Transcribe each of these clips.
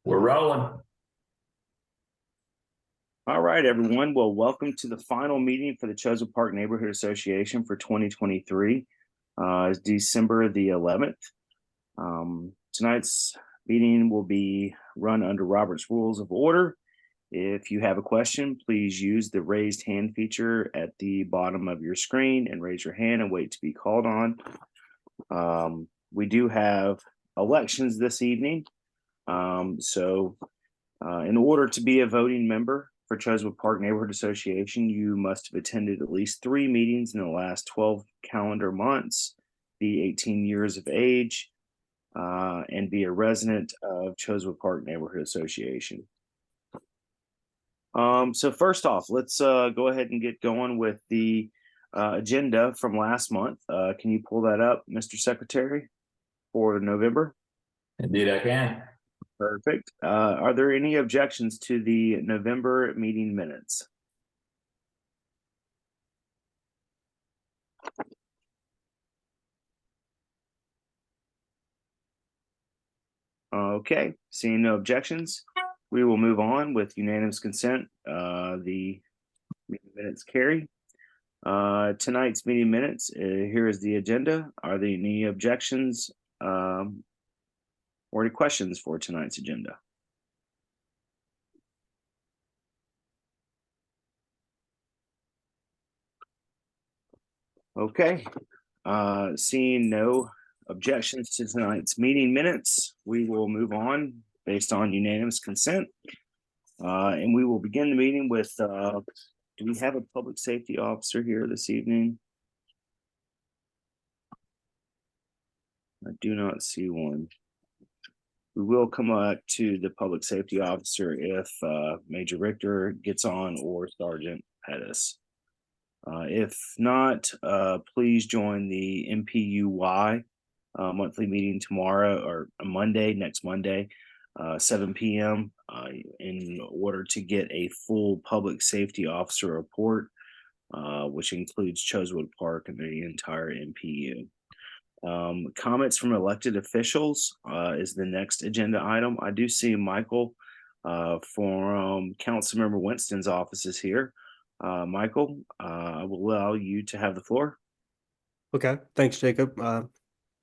We're rolling. All right, everyone. Well, welcome to the final meeting for the Chosewood Park Neighborhood Association for 2023. It's December the 11th. Tonight's meeting will be run under Robert's Rules of Order. If you have a question, please use the raised hand feature at the bottom of your screen and raise your hand and wait to be called on. We do have elections this evening. In order to be a voting member for Chosewood Park Neighborhood Association, you must have attended at least 3 meetings in the last 12 calendar months, be 18 years of age, and be a resident of Chosewood Park Neighborhood Association. So first off, let's go ahead and get going with the agenda from last month. Can you pull that up, Mr. Secretary, for November? Indeed, I can. Perfect. Are there any objections to the November meeting minutes? Okay, seeing no objections, we will move on with unanimous consent. The meeting minutes carry. Tonight's meeting minutes, here is the agenda. Are there any objections or any questions for tonight's agenda? Okay, seeing no objections to tonight's meeting minutes, we will move on based on unanimous consent. And we will begin the meeting with, do we have a public safety officer here this evening? I do not see one. We will come up to the public safety officer if Major Richter gets on or Sergeant Pettis. If not, please join the MPUY monthly meeting tomorrow or next Monday, 7 p.m. In order to get a full public safety officer report, which includes Chosewood Park and the entire MPU. Comments from elected officials is the next agenda item. I do see Michael from Councilmember Winston's office is here. Michael, I will allow you to have the floor. Okay, thanks, Jacob.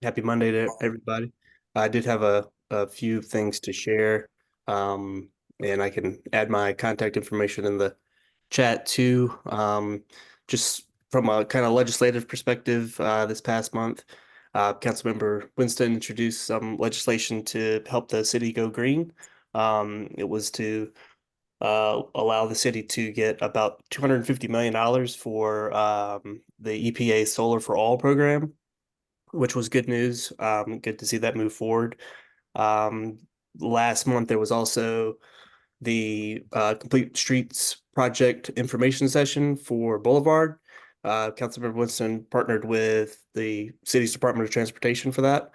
Happy Monday to everybody. I did have a few things to share, and I can add my contact information in the chat too. Just from a kind of legislative perspective, this past month, Councilmember Winston introduced some legislation to help the city go green. It was to allow the city to get about $250 million for the EPA Solar for All program, which was good news. Good to see that move forward. Last month, there was also the Complete Streets Project information session for Boulevard. Councilmember Winston partnered with the city's Department of Transportation for that.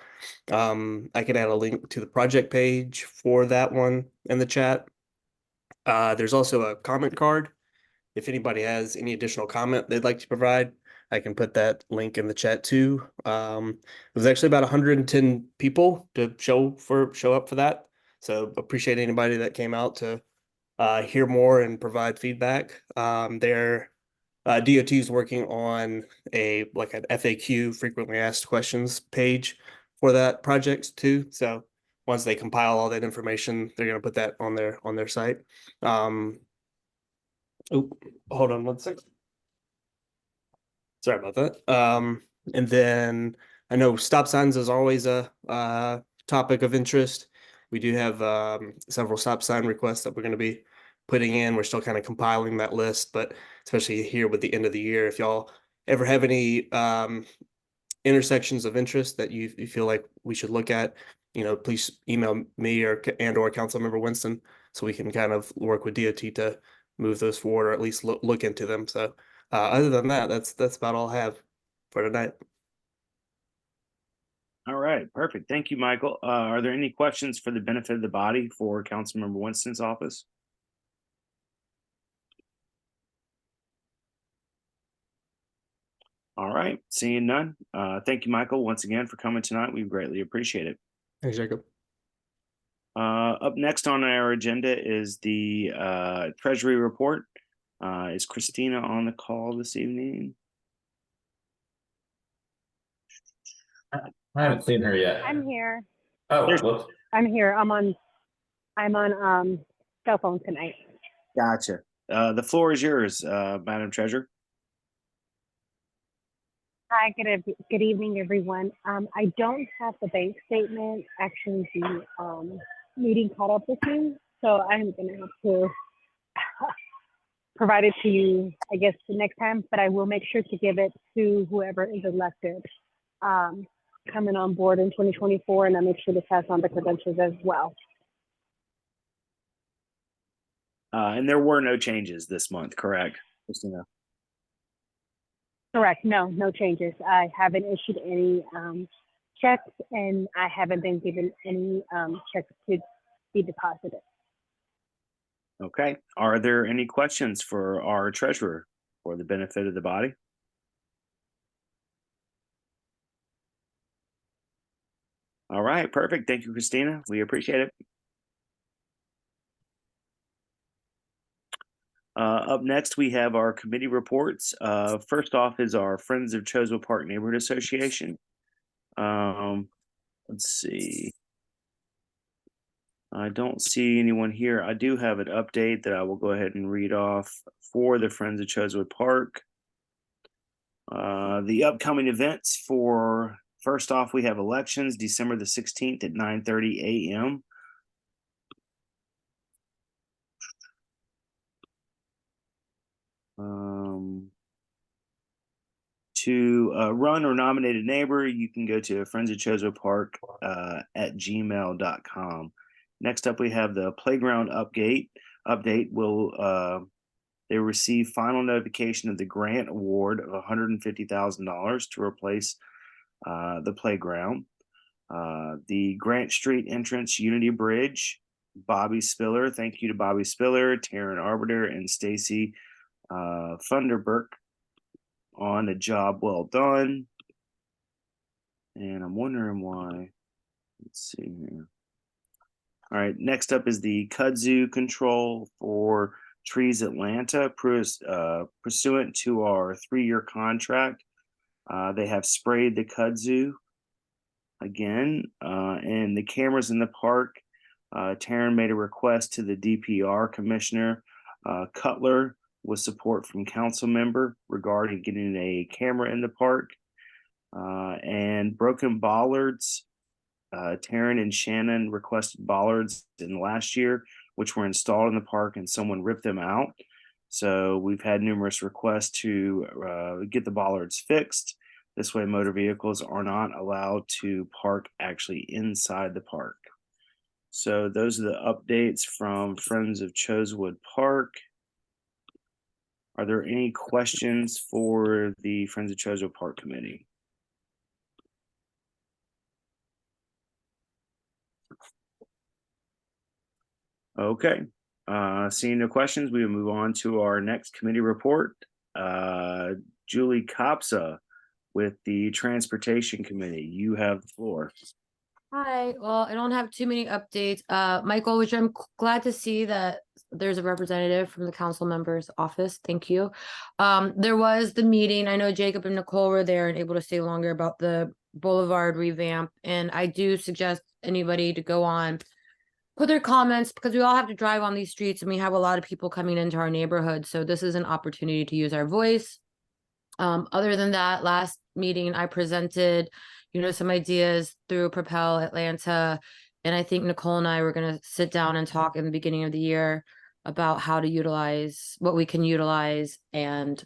I can add a link to the project page for that one in the chat. There's also a comment card. If anybody has any additional comment they'd like to provide, I can put that link in the chat too. It was actually about 110 people to show up for that. So appreciate anybody that came out to hear more and provide feedback. Their DOT is working on an FAQ, frequently asked questions page for that project too. So once they compile all that information, they're going to put that on their site. Oh, hold on one second. Sorry about that. And then I know stop signs is always a topic of interest. We do have several stop sign requests that we're going to be putting in. We're still kind of compiling that list, but especially here with the end of the year, if y'all ever have any intersections of interest that you feel like we should look at, please email me or Councilmember Winston so we can kind of work with DOT to move those forward or at least look into them. So other than that, that's about all I have for tonight. All right, perfect. Thank you, Michael. Are there any questions for the benefit of the body for Councilmember Winston's office? All right, seeing none. Thank you, Michael, once again for coming tonight. We greatly appreciate it. Thanks, Jacob. Up next on our agenda is the Treasury report. Is Christina on the call this evening? I haven't seen her yet. I'm here. Oh, There's- whoops. I'm here. I'm on cell phone tonight. Gotcha. The floor is yours, Madam Treasurer. Hi, good evening, everyone. I don't have the bank statement. Actually, the meeting caught up with me, so I'm gonna have to provide it to you, I guess, the next time. But I will make sure to give it to whoever is elected coming on board in 2024, and I'll make sure to pass on the credentials as well. And there were no changes this month, correct, Christina? Correct. No changes. I haven't issued any checks, and I haven't been given any checks to be deposited. Okay. Are there any questions for our treasurer for the benefit of the body? All right, perfect. Thank you, Christina. We appreciate it. Up next, we have our committee reports. First off is our Friends of Chosewood Park Neighborhood Association. Let's see. I don't see anyone here. I do have an update that I will go ahead and read off for the Friends of Chosewood Park. The upcoming events for, first off, we have elections December the 16th at 9:30 a.m. To run or nominate a neighbor, you can go to Friends of Chosewood Park at gmail.com. Next up, we have the playground update. They receive final notification of the grant award of $150,000 to replace the playground. The Grant Street entrance Unity Bridge, Bobby Spiller. Thank you to Bobby Spiller, Taryn Arbiter, and Stacy Funderburk on a job well done. And I'm wondering why. Let's see here. All right, next up is the kudzu control for Trees Atlanta, pursuant to our 3-year contract. They have sprayed the kudzu again, and the cameras in the park. Taryn made a request to the DPR commissioner, Cutler, with support from council member regarding getting a camera in the park. And broken bollards. Taryn and Shannon requested bollards in last year, which were installed in the park, and someone ripped them out. So we've had numerous requests to get the bollards fixed. This way, motor vehicles are not allowed to park actually inside the park. So those are the updates from Friends of Chosewood Park. Are there any questions for the Friends of Chosewood Park Committee? Okay, seeing no questions, we will move on to our next committee report. Julie Kopsa with the Transportation Committee. You have the floor. Hi, well, I don't have too many updates. Michael, which I'm glad to see that there's a representative from the council member's office. Thank you. There was the meeting. I know Jacob and Nicole were there and able to stay longer about the Boulevard revamp. And I do suggest anybody to go on, put their comments, because we all have to drive on these streets and we have a lot of people coming into our neighborhood. So this is an opportunity to use our voice. Other than that, last meeting I presented, some ideas through Propel Atlanta. And I think Nicole and I were going to sit down and talk in the beginning of the year about how to utilize what we can utilize and,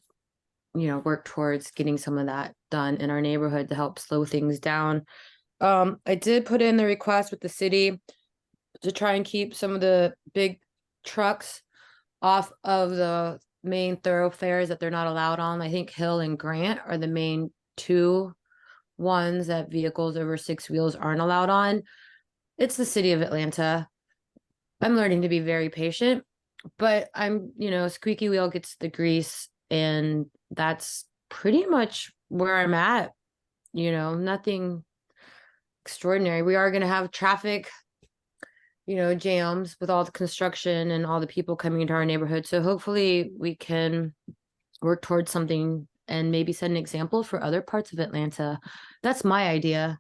work towards getting some of that done in our neighborhood to help slow things down. I did put in the request with the city to try and keep some of the big trucks off of the main thoroughfares that they're not allowed on. I think Hill and Grant are the main 2 ones that vehicles over 6 wheels aren't allowed on. It's the city of Atlanta. I'm learning to be very patient, but I'm, squeaky wheel gets the grease, and that's pretty much where I'm at. Nothing extraordinary. We are going to have traffic jams with all the construction and all the people coming into our neighborhood. So hopefully we can work towards something and maybe set an example for other parts of Atlanta. That's my idea.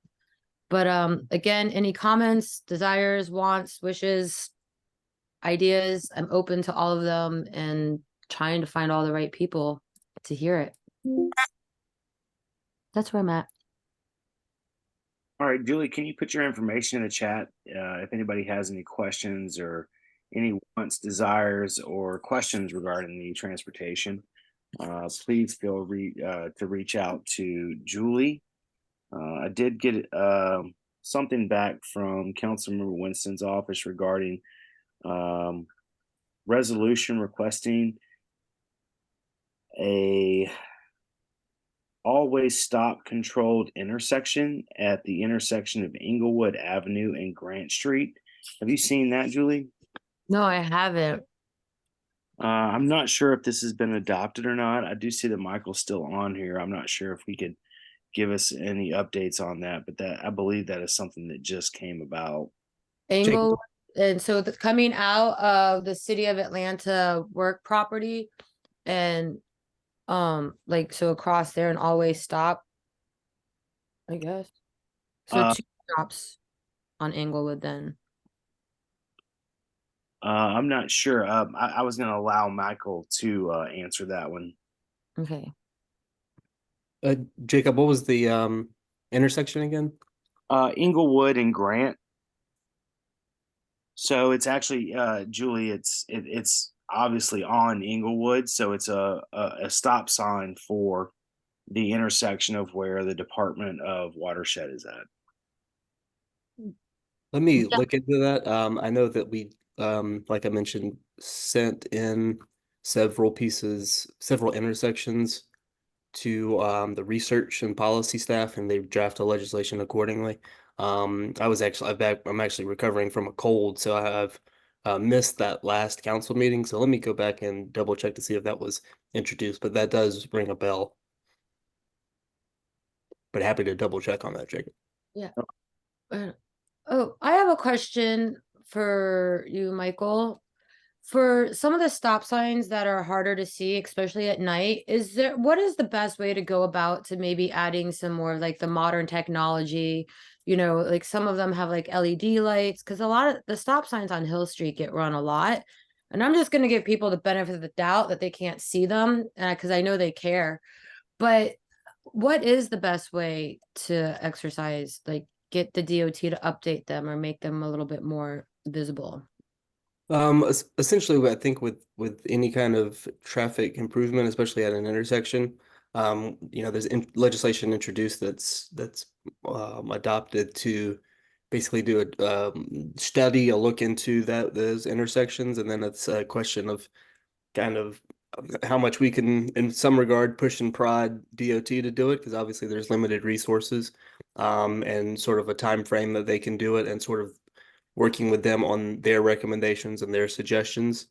But again, any comments, desires, wants, wishes, ideas, I'm open to all of them and trying to find all the right people to hear it. That's where I'm at. All right, Julie, can you put your information in the chat? If anybody has any questions or any wants, desires, or questions regarding the transportation, please feel to reach out to Julie. I did get something back from Councilmember Winston's office regarding resolution requesting a always stop controlled intersection at the intersection of Inglewood Avenue and Grant Street. Have you seen that, Julie? No, I haven't. I'm not sure if this has been adopted or not. I do see that Michael's still on here. I'm not sure if we could give us any updates on that, but that I believe that is something that just came about. Angle, and so coming out of the city of Atlanta work property and like so across there and always stop, I guess. So 2 stops on Englewood then. I'm not sure. I was going to allow Michael to answer that one. Okay. Jacob, what was the intersection again? Inglewood and Grant. So it's actually Julie, it's obviously on Inglewood, so it's a stop sign for the intersection of where the Department of Watershed is at. Let me look into that. I know that we, like I mentioned, sent in several intersections to the research and policy staff, and they've drafted legislation accordingly. I'm actually recovering from a cold, so I've missed that last council meeting. So let me go back and double check to see if that was introduced, but that does ring a bell. But happy to double check on that, Jacob. Yeah. Oh, I have a question for you, Michael. For some of the stop signs that are harder to see, especially at night, what is the best way to go about to maybe adding some more of like the modern technology? Like some of them have like LED lights, because a lot of the stop signs on Hill Street get run a lot. And I'm just gonna give people the benefit of the doubt that they can't see them, because I know they care. But what is the best way to exercise, like get the DOT to update them or make them a little bit more visible? Essentially, I think with any kind of traffic improvement, especially at an intersection, there's legislation introduced that's adopted to basically do a study, a look into those intersections, and then it's a question of kind of how much we can, in some regard, push and prod DOT to do it, because obviously there's limited resources, and sort of a time frame that they can do it, and sort of working with them on their recommendations and their suggestions.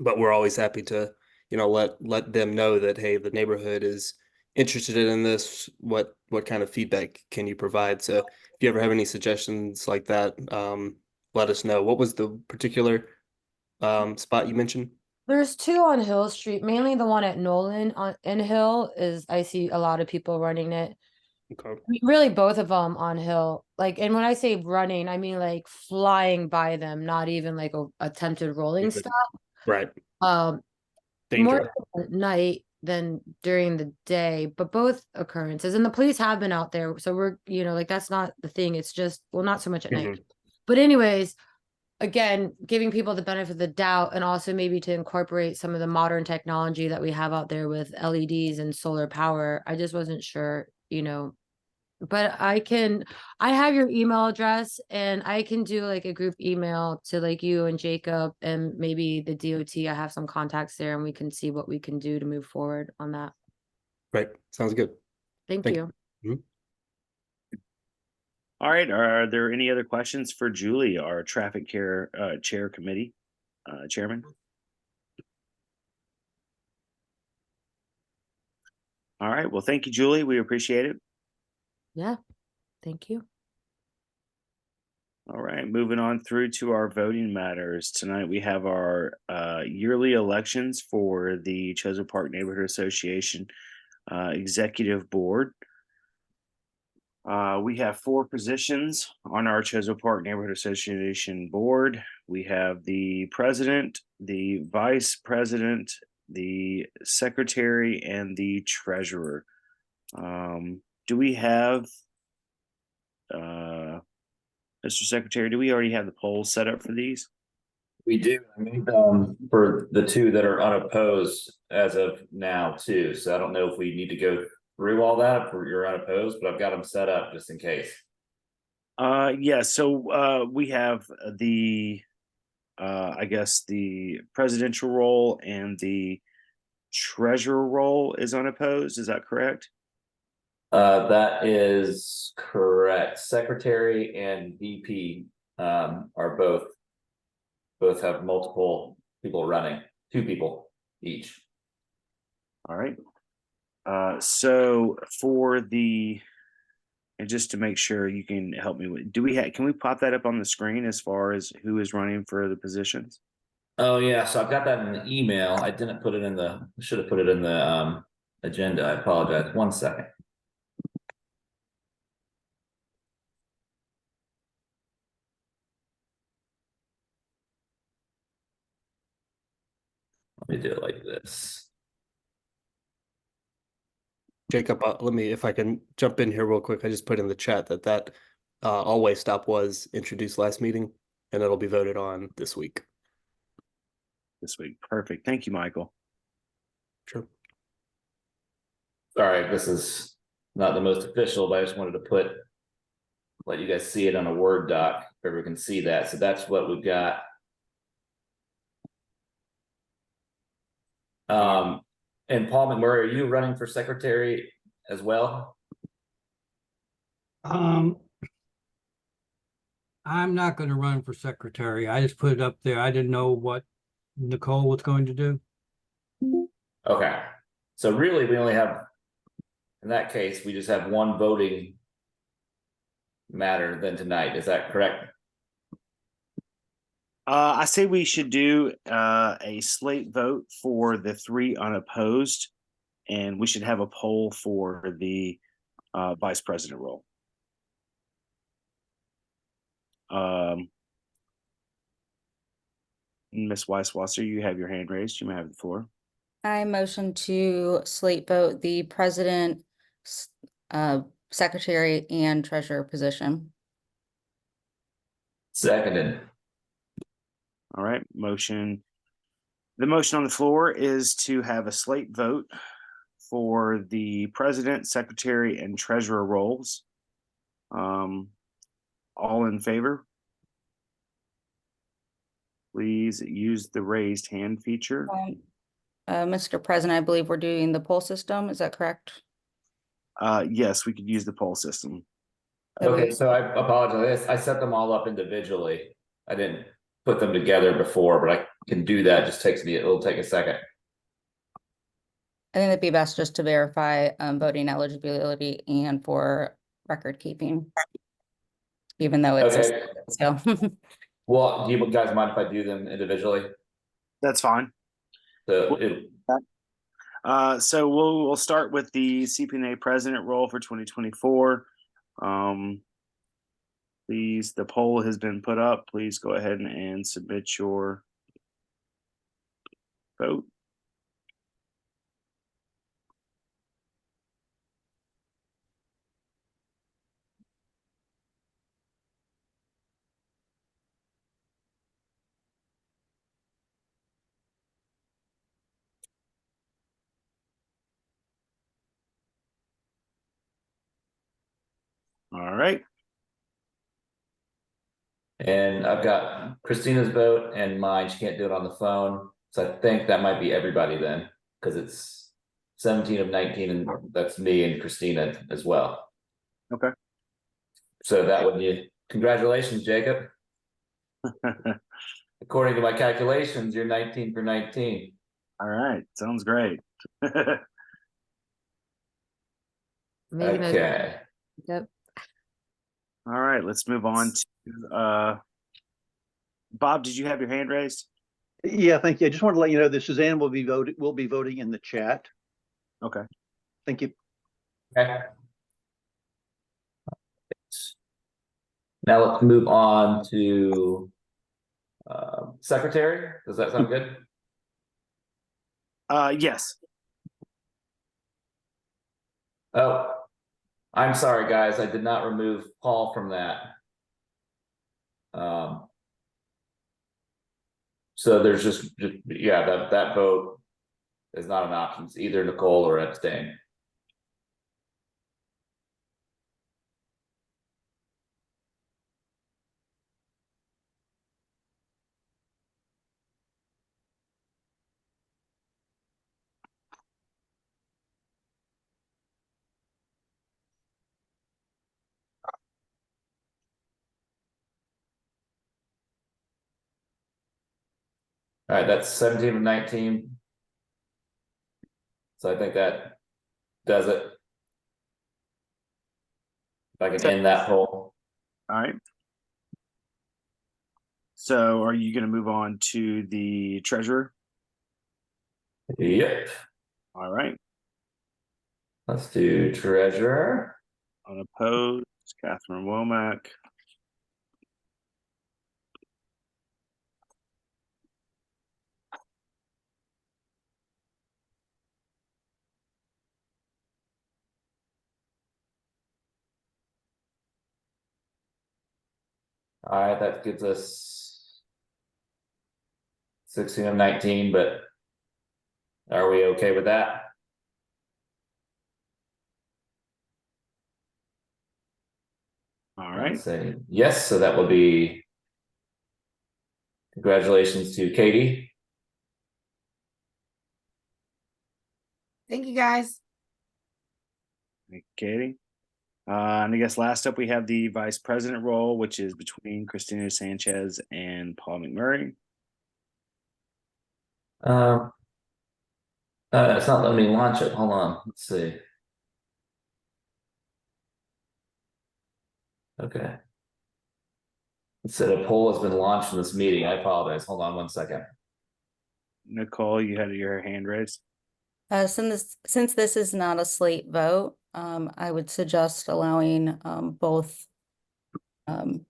But we're always happy to, let them know that, hey, the neighborhood is interested in this. What kind of feedback can you provide? So if you ever have any suggestions like that, let us know. What was the particular spot you mentioned? There's 2 on Hill Street, mainly the one at Nolan in Hill is I see a lot of people running it. Okay. I mean, really both of them on Hill. Like, and when I say running, I mean like flying by them, not even like a attempted rolling stop. Right. More Danger. at night than during the day, but both occurrences. And the police have been out there, so we're, like that's not the thing. It's just, well, not so much at night. But anyways, again, giving people the benefit of the doubt and also maybe to incorporate some of the modern technology that we have out there with LEDs and solar power. I just wasn't sure, but I have your email address and I can do like a group email to like you and Jacob and maybe the DOT. I have some contacts there and we can see what we can do to move forward on that. Right. Sounds good. Thank Thank you. you. All right. Are there any other questions for Julie, our traffic care chair committee chairman? All right. Well, thank you, Julie. We appreciate it. Yeah. Thank you. All right, moving on through to our voting matters. Tonight we have our yearly elections for the Chosewood Park Neighborhood Association Executive Board. We have 4 positions on our Chosewood Park Neighborhood Association board. We have the president, the vice president, the secretary, and the treasurer. Do we have, Mr. Secretary, do we already have the polls set up for these? We do. I made for the 2 that are unopposed as of now too. So I don't know if we need to go through all that if you're unopposed, but I've got them set up just in case. Yeah, so we have the I guess the presidential role and the treasurer role is unopposed. Is that correct? That is correct. Secretary and VP are both have multiple people running, 2 people each. All right. So for the, and just to make sure you can help me with, can we pop that up on the screen as far as who is running for the positions? Oh yeah, so I've got that in the email. I didn't put it in the, should have put it in the agenda. I apologize. 1 second. Let me do it like this. Jacob, let me, if I can jump in here real quick, I just put in the chat that always stop was introduced last meeting and it'll be voted on this week. This week. Perfect. Thank you, Michael. Sure. Sorry, this is not the most official, but I just wanted to let you guys see it on a Word doc, if everyone can see that. So that's what we've got. And Paul McMurray, are you running for secretary as well? I'm not going to run for secretary. I just put it up there. I didn't know what Nicole was going to do. Okay, so really we only have, in that case, we just have 1 voting matter then tonight. Is that correct? I say we should do a slate vote for the 3 unopposed, and we should have a poll for the vice president role. Ms. Weiswasser, you have your hand raised. You may have the floor. I motion to slate vote the president, secretary, and treasurer position. Seconded. All right, motion. The motion on the floor is to have a slate vote for the president, secretary, and treasurer roles. All in favor? Please use the raised hand feature. Mr. President, I believe we're doing the poll system. Is that correct? Yes, we could use the poll system. Okay, so I apologize. I set them all up individually. I didn't put them together before, but I can do that. Just it'll take a second. I think it'd be best just to verify voting eligibility and for record keeping. Even though it's Okay. so. Well, do you guys mind if I do them individually? That's fine. So So we'll start with the CPNA president role for 2024. Please, the poll has been put up. Please go ahead and submit your vote. All right. and I've got Christina's vote and mine. She can't do it on the phone. So I think that might be everybody then, because it's 17 of 19, and that's me and Christina as well. Okay. So that would be, congratulations, Jacob. According to my calculations, you're 19 for 19. All right, sounds great. Amazing. Okay. Yep. All right, let's move on to Bob, did you have your hand raised? Yeah, thank you. I just wanted to let you know that Suzanne will be voting in the chat. Okay. Thank you. Okay. Now let's move on to secretary. Does that sound good? Yes. Oh, I'm sorry, guys. I did not remove Paul from that. So there's just yeah, that vote is not an option. It's either Nicole or abstain. All right, that's 17 of 19. So I think that does it. If I can end that poll. All right. So are you going to move on to the treasurer? Yep. All right. Let's do treasurer. Unopposed, Catherine Womack. All right, that gives us 16 of 19, but are we okay with that? All right. Let's say yes, so that will be congratulations to Katie. Thank you, guys. Thank you, Katie. And I guess last up we have the vice president role, which is between Christina Sanchez and Paul McMurray. It's not letting me launch it. Hold on. Let's see. Okay. It said a poll has been launched in this meeting. I apologize. Hold on 1 second. Nicole, you had your hand raised. Since this is not a slate vote, I would suggest allowing both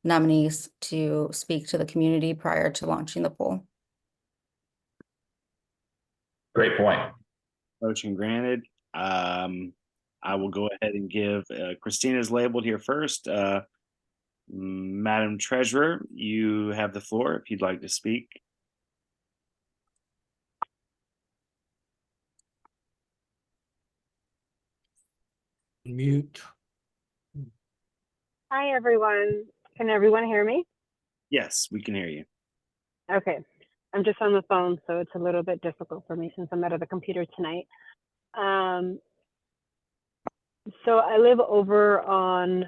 nominees to speak to the community prior to launching the poll. Great point. Motion granted. I will go ahead and give Christina's labeled here first. Madam Treasurer, you have the floor if you'd like to speak. Mute. Hi, everyone. Can everyone hear me? Yes, we can hear you. Okay. I'm just on the phone, so it's a little bit difficult for me since I'm out of the computer tonight. So I live over on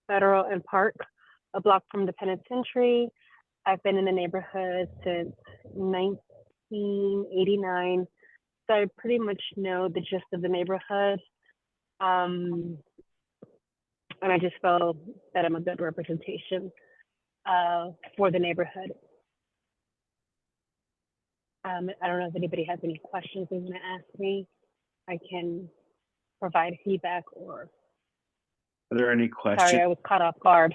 Federal and Park, a block from the Penitentiary. I've been in the neighborhood since 1989, so I pretty much know the gist of the neighborhood. And I just felt that I'm a good representation for the neighborhood. I don't know if anybody has any questions they want to ask me. I can provide feedback or. Are there any questions? Sorry, I was caught off guard.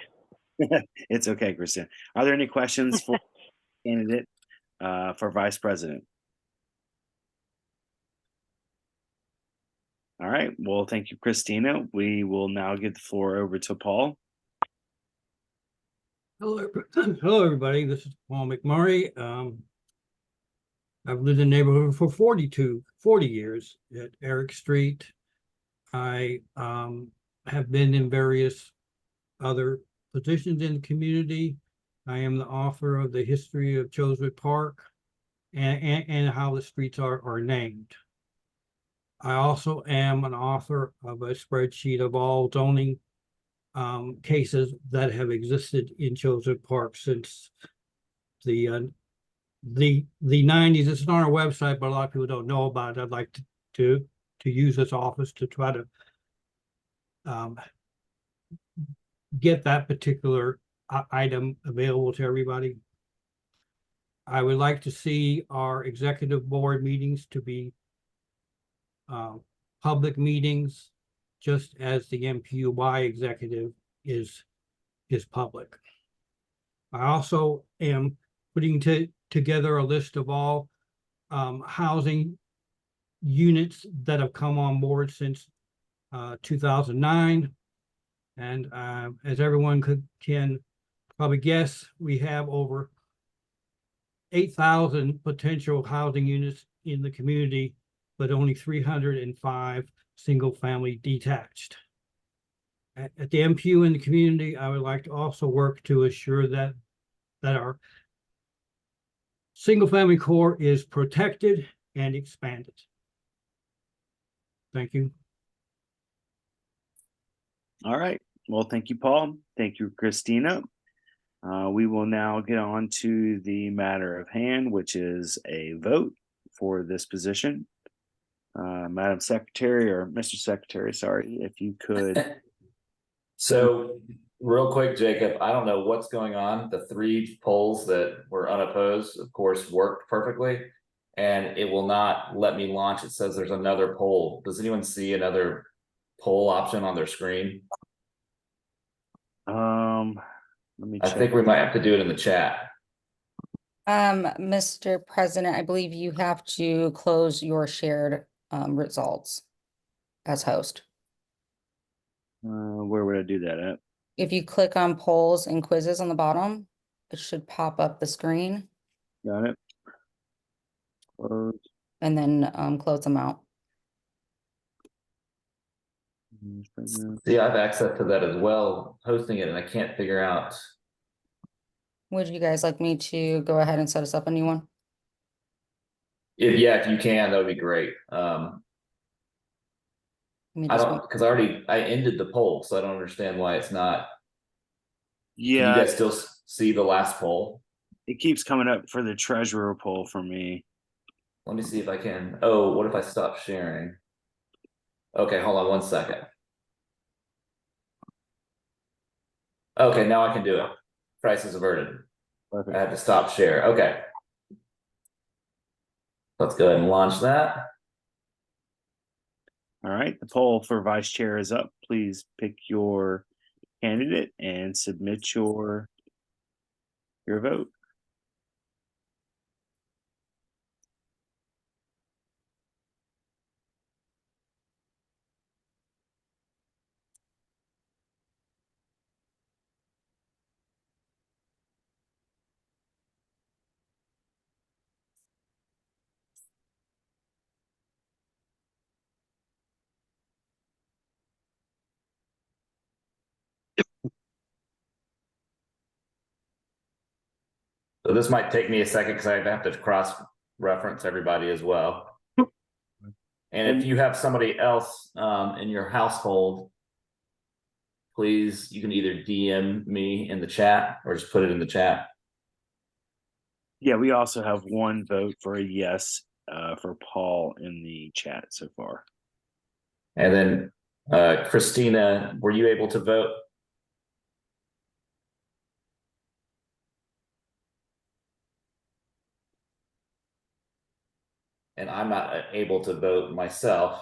It's okay, Christina. Are there any questions for candidate for vice president? All right. Well, thank you, Christina. We will now give the floor over to Paul. Hello, hello, everybody. This is Paul McMurray. I've lived in the neighborhood for 40 years at Eric Street. I have been in various other positions in the community. I am the author of the history of Chosewood Park and how the streets are named. I also am an author of a spreadsheet of all zoning cases that have existed in Chosewood Park since the 90s. It's on our website, but a lot of people don't know about it. I'd like to use this office to try to get that particular item available to everybody. I would like to see our executive board meetings to be public meetings, just as the MPUY executive is public. I also am putting together a list of all housing units that have come on board since 2009. And as everyone can probably guess, we have over 8,000 potential housing units in the community, but only 305 single-family detached. At the MPU in the community, I would like to also work to assure that our single-family core is protected and expanded. Thank you. All right. Well, thank you, Paul. Thank you, Christina. We will now get on to the matter of hand, which is a vote for this position. Madam Secretary, or Mr. Secretary, sorry, if you could. So real quick, Jacob, I don't know what's going on. The 3 polls that were unopposed, of course, worked perfectly, and it will not let me launch. It says there's another poll. Does anyone see another poll option on their screen? Let me I check. think we might have to do it in the chat. Mr. President, I believe you have to close your shared results as host. Where would I do that at? If you click on polls and quizzes on the bottom, it should pop up the screen Got it. Close. and then close them out. See, I have access to that as well, hosting it, and I can't figure out. Would you guys like me to go ahead and set us up a new one? If you can, that would be great. Let me I just don't, because I ended the poll, so I don't understand why it's not. Can you Yeah, guys still see the last poll? it keeps coming up for the treasurer poll for me. Let me see if I can. Oh, what if I stop sharing? Okay, hold on 1 second. Okay, now I can do it. Crisis averted. Perfect. I had to stop share. Okay. Let's go ahead and launch that. All right, the poll for vice chair is up. Please pick your candidate and submit your vote. So this might take me a second because I have to cross-reference everybody as well. And if you have somebody else in your household, please, you can either DM me in the chat or just put it in the chat. Yeah, we also have 1 vote for a yes for Paul in the chat so far. And then Christina, were you able to vote? And I'm not able to vote myself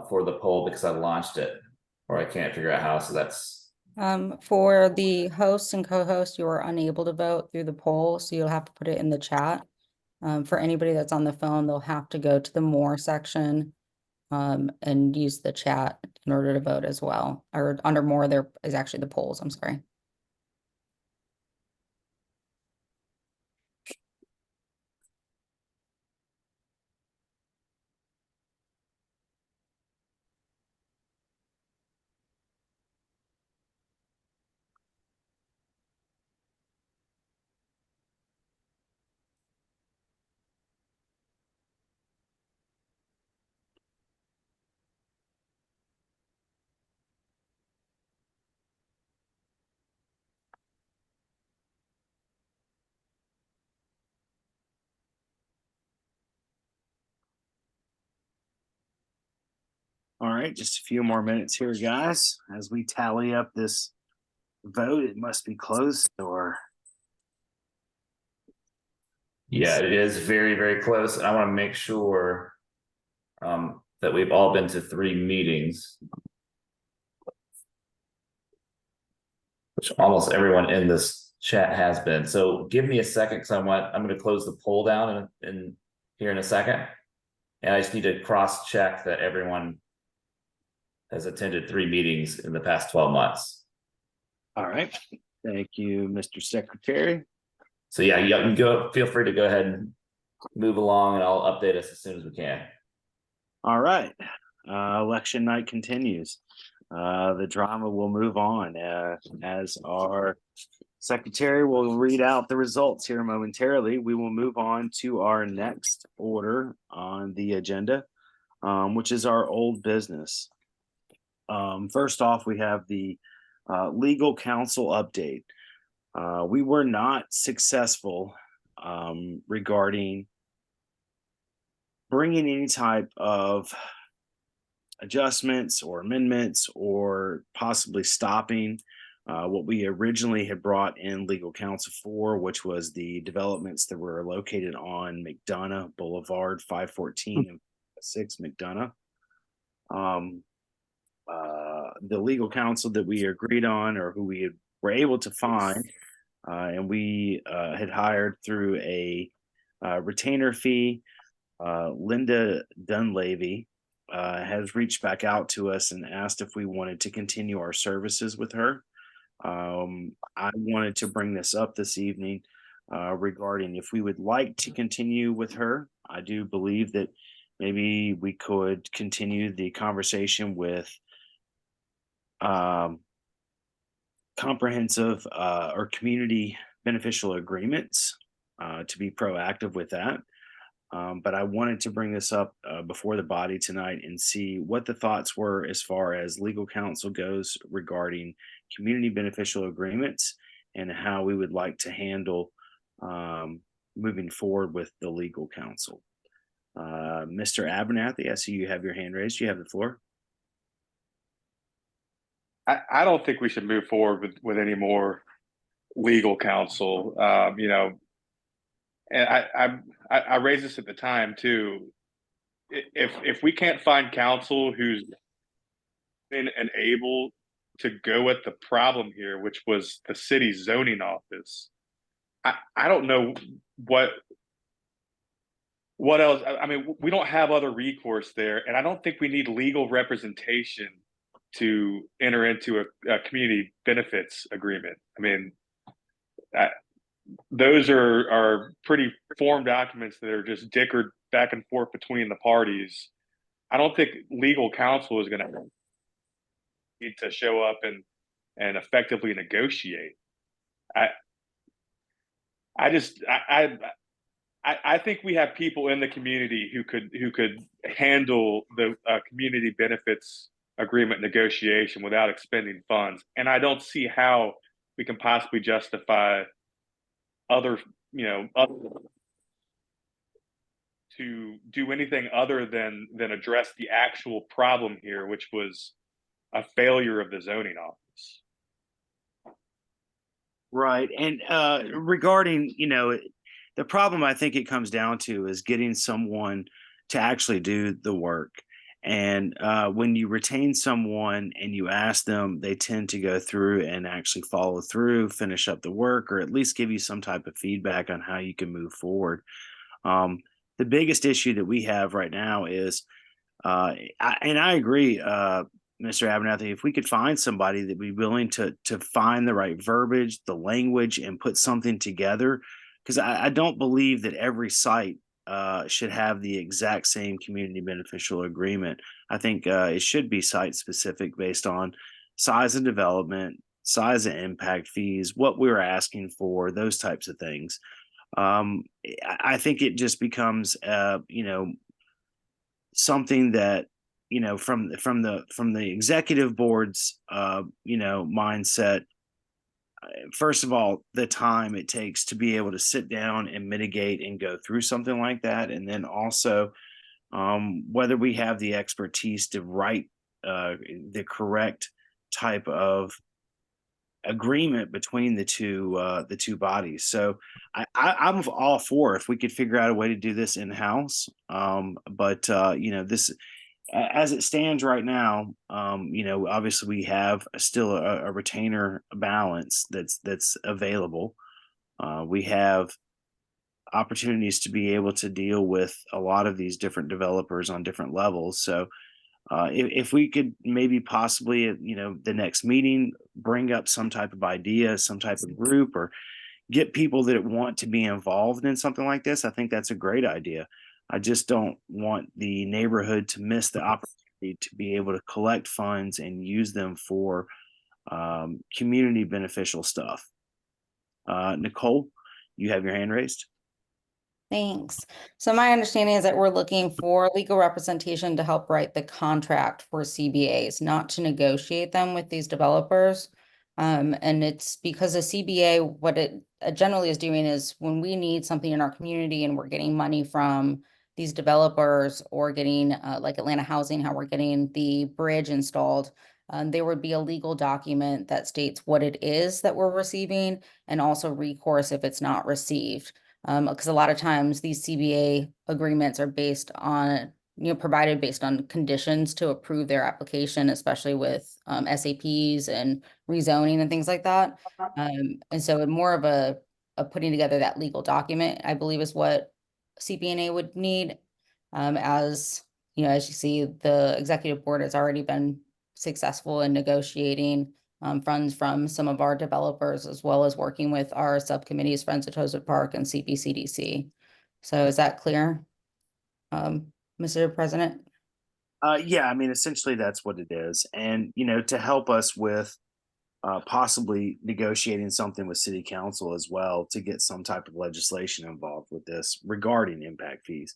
for the poll because I launched it, or I can't figure out how. So that's For the host and co-host, you are unable to vote through the poll, so you'll have to put it in the chat. For anybody that's on the phone, they'll have to go to the more section and use the chat in order to vote as well. Or under more, there is actually the polls, I'm sorry. All right, just a few more minutes here, guys, as we tally up this vote. It must be close, or Yeah, it is very, very close. And I want to make sure that we've all been to 3 meetings. Which almost everyone in this chat has been. So give me a second because I'm going to close the poll down in here in a second. And I just need to cross check that everyone has attended 3 meetings in the past 12 months. all right. Thank you, Mr. Secretary. So yeah, you can go, feel free to go ahead and move along and I'll update us as soon as we can. All right. Election night continues. The drama will move on as our secretary will read out the results here momentarily. We will move on to our next order on the agenda, which is our old business. First off, we have the legal counsel update. We were not successful regarding bringing any type of adjustments or amendments or possibly stopping what we originally had brought in legal counsel for, which was the developments that were located on McDonough Boulevard, 514 and 6 McDonough. The legal counsel that we agreed on, or who we were able to find, and we had hired through a retainer fee, Linda Dunleavy, has reached back out to us and asked if we wanted to continue our services with her. I wanted to bring this up this evening regarding if we would like to continue with her. I do believe that maybe we could continue the conversation with comprehensive or community beneficial agreements to be proactive with that. But I wanted to bring this up before the body tonight and see what the thoughts were as far as legal counsel goes regarding community beneficial agreements and how we would like to handle moving forward with the legal counsel. Mr. Abernathy, I see you have your hand raised. You have the floor. I don't think we should move forward with any more legal counsel. You know, and I raised this at the time too. If we can't find counsel who's been and able to go at the problem here, which was the city's zoning office, I don't know what else. I mean, we don't have other recourse there, and I don't think we need legal representation to enter into a community benefits agreement. I mean, those are pretty form documents that are just dickered back and forth between the parties. I don't think legal counsel is going to need to show up and effectively negotiate. I think we have people in the community who could handle the community benefits agreement negotiation without expending funds, and I don't see how we can possibly justify other to do anything other than address the actual problem here, which was a failure of the zoning office. Right. And regarding, the problem I think it comes down to is getting someone to actually do the work. And when you retain someone and you ask them, they tend to go through and actually follow through, finish up the work, or at least give you some type of feedback on how you can move forward. The biggest issue that we have right now is, I agree, Mr. Abernathy, if we could find somebody that would be willing to find the right verbiage, the language, and put something together, because I don't believe that every site should have the exact same community beneficial agreement. I think it should be site specific based on size of development, size of impact fees, what we're asking for, those types of things. I think it just becomes, something that, from the executive board's, mindset. First of all, the time it takes to be able to sit down and mitigate and go through something like that. And then also whether we have the expertise to write the correct type of agreement between the two bodies. So I'm all for if we could figure out a way to do this in house. But this as it stands right now, obviously we have still a retainer balance that's available. We have opportunities to be able to deal with a lot of these different developers on different levels. So if we could maybe possibly, the next meeting, bring up some type of idea, some type of group, or get people that want to be involved in something like this, I think that's a great idea. I just don't want the neighborhood to miss the opportunity to be able to collect funds and use them for community beneficial stuff. Nicole, you have your hand raised. Thanks. So my understanding is that we're looking for legal representation to help write the contract for CBAs, not to negotiate them with these developers. And it's because a CBA, what it generally is doing is when we need something in our community and we're getting money from these developers or getting like Atlanta Housing, how we're getting the bridge installed, there would be a legal document that states what it is that we're receiving and also recourse if it's not received. Because a lot of times these CBA agreements are based on, provided based on conditions to approve their application, especially with SAPs and rezoning and things like that. And so more of a putting together that legal document, I believe, is what CPNA would need. As as you see, the executive board has already been successful in negotiating funds from some of our developers, as well as working with our subcommittees, Friends of Chosewood Park and CPCDC. So is that clear, Mr. President? Yeah, I mean, essentially that's what it is. And, to help us with possibly negotiating something with city council as well to get some type of legislation involved with this regarding impact fees.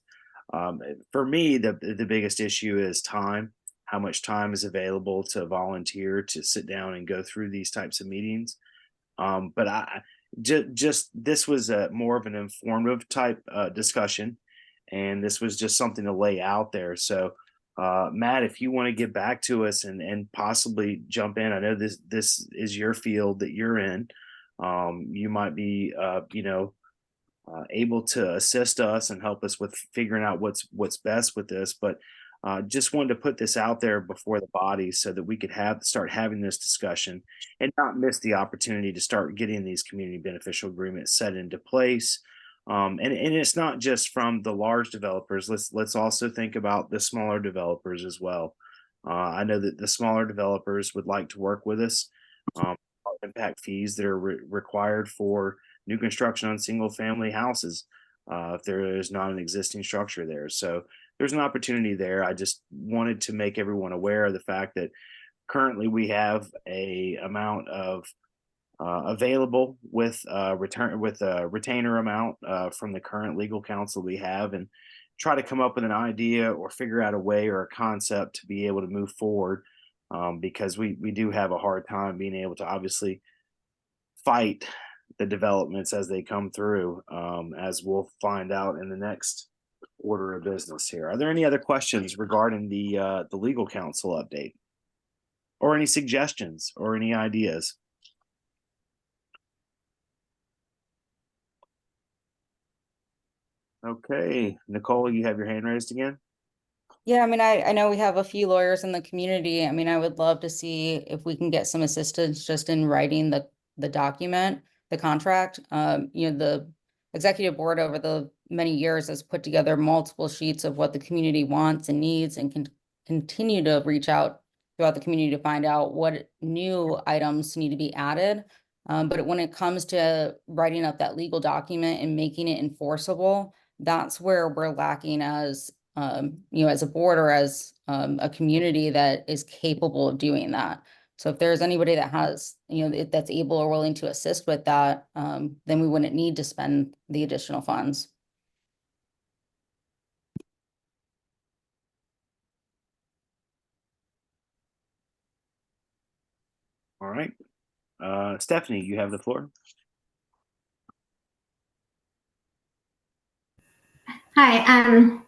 For me, the biggest issue is time. How much time is available to volunteer to sit down and go through these types of meetings. But I just this was a more of an informative type discussion, and this was just something to lay out there. So, Matt, if you want to get back to us and possibly jump in, I know this is your field that you're in. You might be able to assist us and help us with figuring out what's best with this. But just wanted to put this out there before the body so that we could start having this discussion and not miss the opportunity to start getting these community beneficial agreements set into place. And it's not just from the large developers. Let's also think about the smaller developers as well. I know that the smaller developers would like to work with us. Impact fees that are required for new construction on single family houses if there is not an existing structure there. So there's an opportunity there. I just wanted to make everyone aware of the fact that currently we have a amount of available with a retainer amount from the current legal counsel we have, and try to come up with an idea or figure out a way or a concept to be able to move forward, because we do have a hard time being able to obviously fight the developments as they come through, as we'll find out in the next order of business here. Are there any other questions regarding the legal counsel update, or any suggestions or any ideas? Okay, Nicole, you have your hand raised again. Yeah, I mean, I know we have a few lawyers in the community. I mean, I would love to see if we can get some assistance just in writing the document, the contract. The executive board over the many years has put together multiple sheets of what the community wants and needs, and can continue to reach out throughout the community to find out what new items need to be added. But when it comes to writing up that legal document and making it enforceable, that's where we're lacking as as a board or as a community that is capable of doing that. So if there's anybody that has, that's able or willing to assist with that, then we wouldn't need to spend the additional funds. All right. Stephanie, you have the floor. Hi,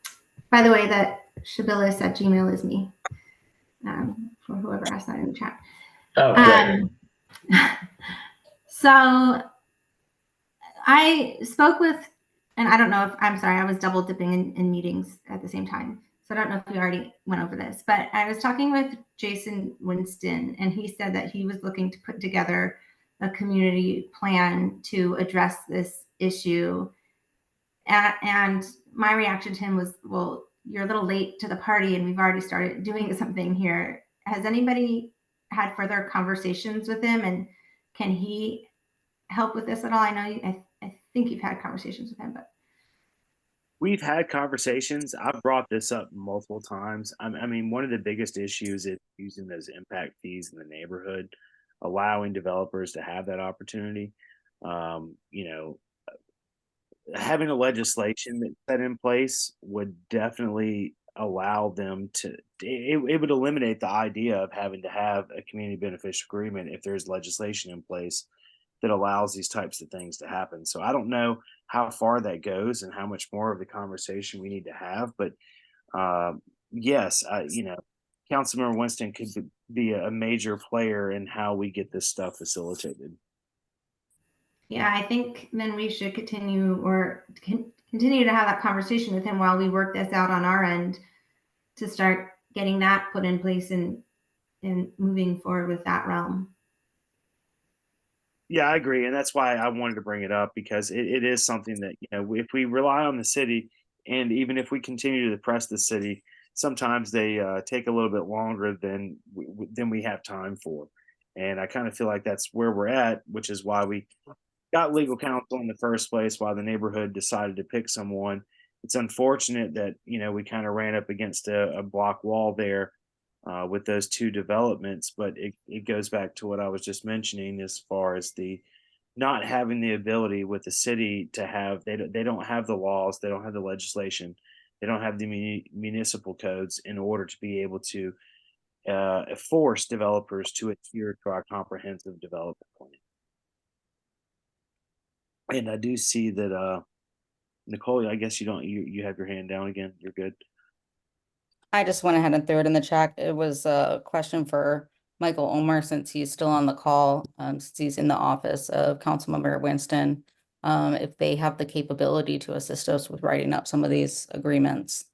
by the way, that Shabilis at Gmail is me. for whoever asked that in the chat. Oh, great. So I spoke with, and I don't know if, I'm sorry, I was double dipping in meetings at the same time. So I don't know if we already went over this, but I was talking with Jason Winston, and he said that he was looking to put together a community plan to address this issue. And my reaction to him was, well, you're a little late to the party and we've already started doing something here. Has anybody had further conversations with him, and can he help with this at all? I know I think you've had conversations with him, but We've had conversations. I've brought this up multiple times. I mean, one of the biggest issues is using those impact fees in the neighborhood, allowing developers to have that opportunity. You know, having a legislation that's set in place would definitely allow them to, it would eliminate the idea of having to have a community beneficial agreement if there's legislation in place that allows these types of things to happen. So I don't know how far that goes and how much more of the conversation we need to have, but yes, you know, Councilmember Winston could be a major player in how we get this stuff facilitated. yeah, I think then we should continue to have that conversation with him while we work this out on our end to start getting that put in place and moving forward with that realm. Yeah, I agree, and that's why I wanted to bring it up, because it is something that, you know, if we rely on the city, and even if we continue to press the city, sometimes they take a little bit longer than we have time for. And I kind of feel like that's where we're at, which is why we got legal counsel in the first place, why the neighborhood decided to pick someone. It's unfortunate that, you know, we kind of ran up against a block wall there with those two developments, but it goes back to what I was just mentioning as far as the not having the ability with the city to have, they don't have the laws, they don't have the legislation, they don't have the municipal codes in order to be able to force developers to adhere to our comprehensive development plan. And I do see that Nicole, I guess you have your hand down again. You're good. I just went ahead and threw it in the chat. It was a question for Michael Omer, since he's still on the call, since he's in the office of Councilmember Winston, if they have the capability to assist us with writing up some of these agreements.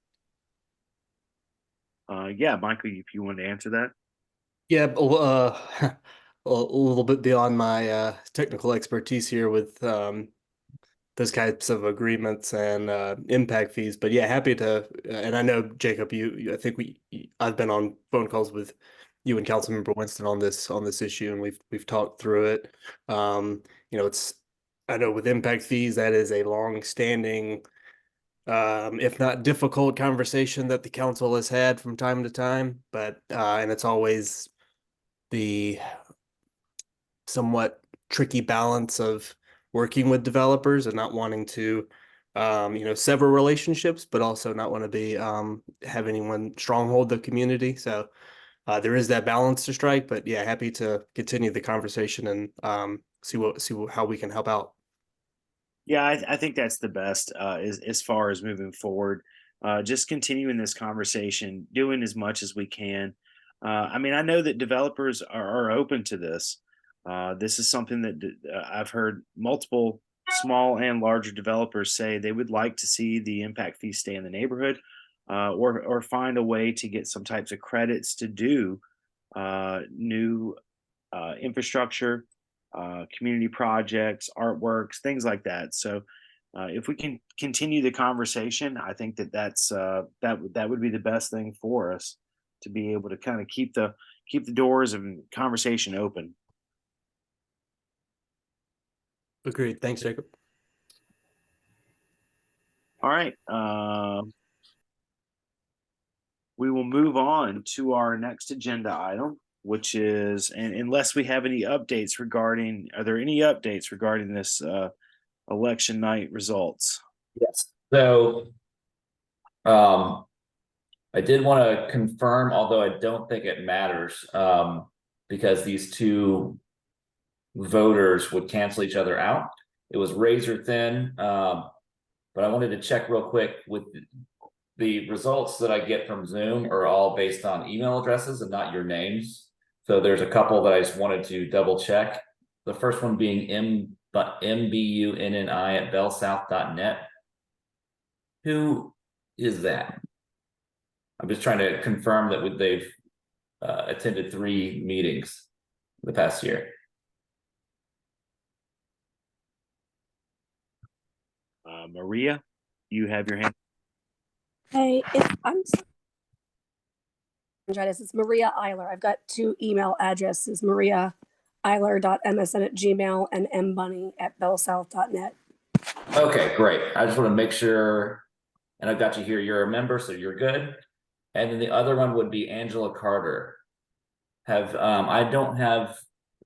Yeah, Michael, if you want to answer that. Yeah, a little bit beyond my technical expertise here with those types of agreements and impact fees, but yeah, happy to. And I know Jacob, I think I've been on phone calls with you and Councilmember Winston on this issue, and we've talked through it. You know, I know with impact fees, that is a long-standing, if not difficult, conversation that the council has had from time to time, but and it's always the somewhat tricky balance of working with developers and not wanting to you know, sever relationships, but also not want to be have anyone stronghold the community. So there is that balance to strike, but yeah, happy to continue the conversation and see how we can help out. Yeah, I think that's the best as far as moving forward. Just continuing this conversation, doing as much as we can. I mean, I know that developers are open to this. This is something that I've heard multiple small and larger developers say they would like to see the impact fee stay in the neighborhood, or find a way to get some types of credits to do new infrastructure, community projects, artworks, things like that. So if we can continue the conversation, I think that would be the best thing for us, to be able to kind of keep the doors of conversation open. Agreed. Thanks, Jacob. All right. We will move on to our next agenda item, which is, and unless we have any updates regarding, are there any updates regarding this election night results? Yes. So, I did want to confirm, although I don't think it matters, because these two voters would cancel each other out. It was razor thin, but I wanted to check real quick with the results that I get from Zoom are all based on email addresses and not your names. So there's a couple that I just wanted to double check. The first one being mbunni@bellsouth.net. Who is that? I'm just trying to confirm that they've attended 3 meetings the past year. Maria, you have your hand. Hey, it's Maria Eiler. I've got 2 email addresses, mariaeiler.msn@gmail and mbunny@bellsouth.net. Okay, great. I just want to make sure, and I've got you here. You're a member, so you're good. And then the other one would be Angela Carter. I don't have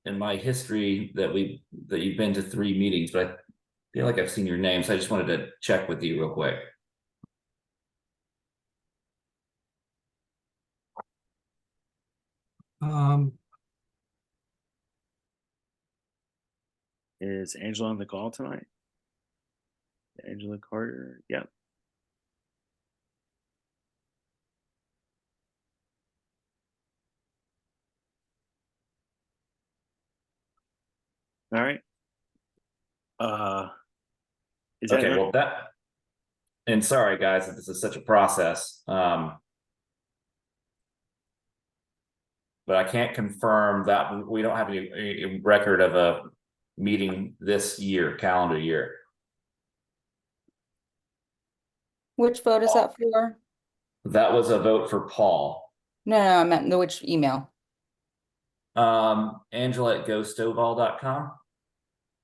in my history that you've been to 3 meetings, but I feel like I've seen your name, so I just wanted to check with you real quick. Is Angela on the call tonight? Angela Carter. Yep. All right. Is that Okay, well and sorry guys that this is such a process. But I can't confirm that we don't have any record of a meeting this year, calendar year. Which vote is that for? That was a vote for Paul. No, I meant which email. Angela@gostovall.com.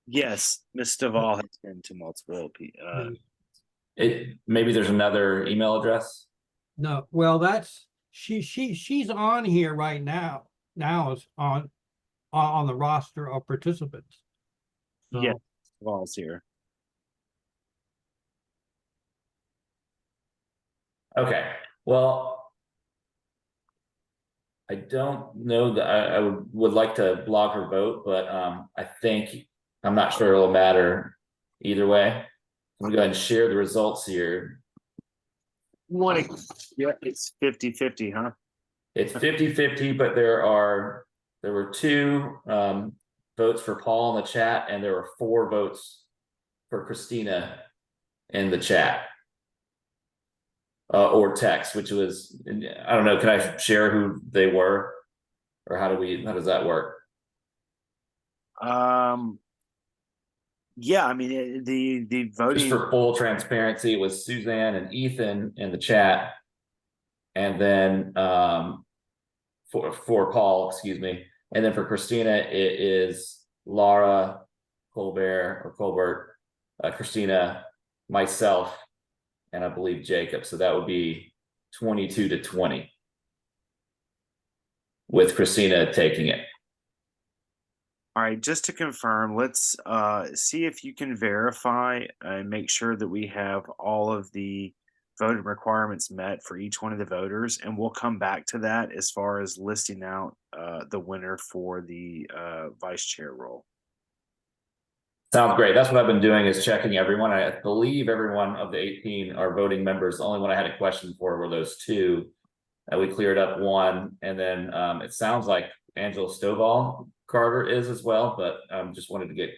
Yes, Ms. Stovall has been to multiple. Maybe there's another email address. No, well, that's, she's on here right now. Now is on the roster of participants. So, Yeah, Stovall's here. Okay, well, I don't know that I would like to block her vote, but I'm not sure it'll matter either way. I'm gonna go ahead and share the results here. Yeah, it's 50-50, huh? It's 50-50, but there were 2 votes for Paul in the chat, and there were 4 votes for Christina in the chat. Or text, which was, I don't know, can I share who they were? Or how does that work? Yeah, I mean, the voting. Just for full transparency, it was Suzanne and Ethan in the chat. And then for Paul, excuse me. And then for Christina, it is Laura, Colbert, Christina, myself, and I believe Jacob. So that would be 22-20 with Christina taking it. All right, just to confirm, let's see if you can verify and make sure that we have all of the voting requirements met for each one of the voters, and we'll come back to that as far as listing out the winner for the vice chair role. Sounds great. That's what I've been doing, is checking everyone. I believe everyone of the 18 are voting members. The only one I had a question for were those 2. We cleared up 1, and then it sounds like Angela Stovall Carter is as well, but just wanted to get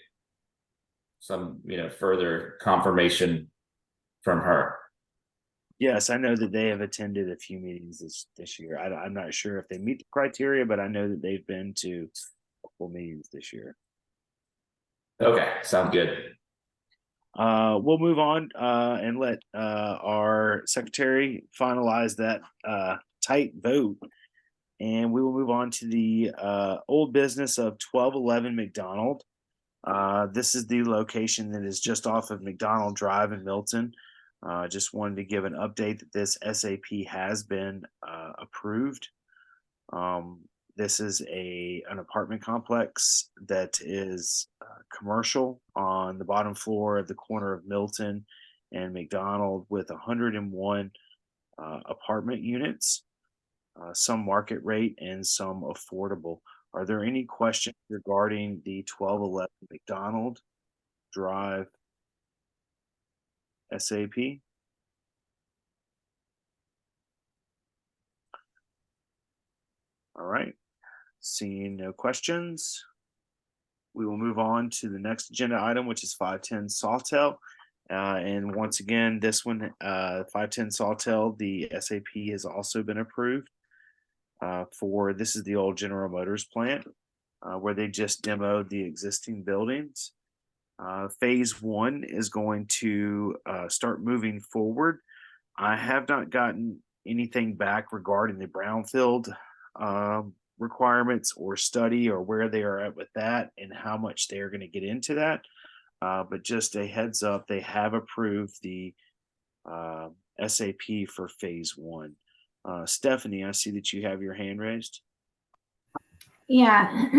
some further confirmation from her. Yes, I know that they have attended a few meetings this year. I'm not sure if they meet the criteria, but I know that they've been to a couple meetings this year. Okay, sounds good. We'll move on and let our secretary finalize that tight vote. And we will move on to the old business of 1211 McDonald. This is the location that is just off of McDonald Drive in Milton. Just wanted to give an update that this SAP has been approved. This is an apartment complex that is commercial on the bottom floor of the corner of Milton and McDonald, with 101 apartment units, some market rate and some affordable. Are there any questions regarding the 1211 McDonald Drive SAP? All right. Seeing no questions, we will move on to the next agenda item, which is 510 Sawtell. And once again, this one, 510 Sawtell, the SAP has also been approved for, this is the old General Motors plant where they just demoed the existing buildings. Phase 1 is going to start moving forward. I have not gotten anything back regarding the brownfield requirements or study or where they are at with that and how much they are going to get into that. But just a heads up, they have approved the SAP for phase 1. Stephanie, I see that you have your hand raised. Yeah.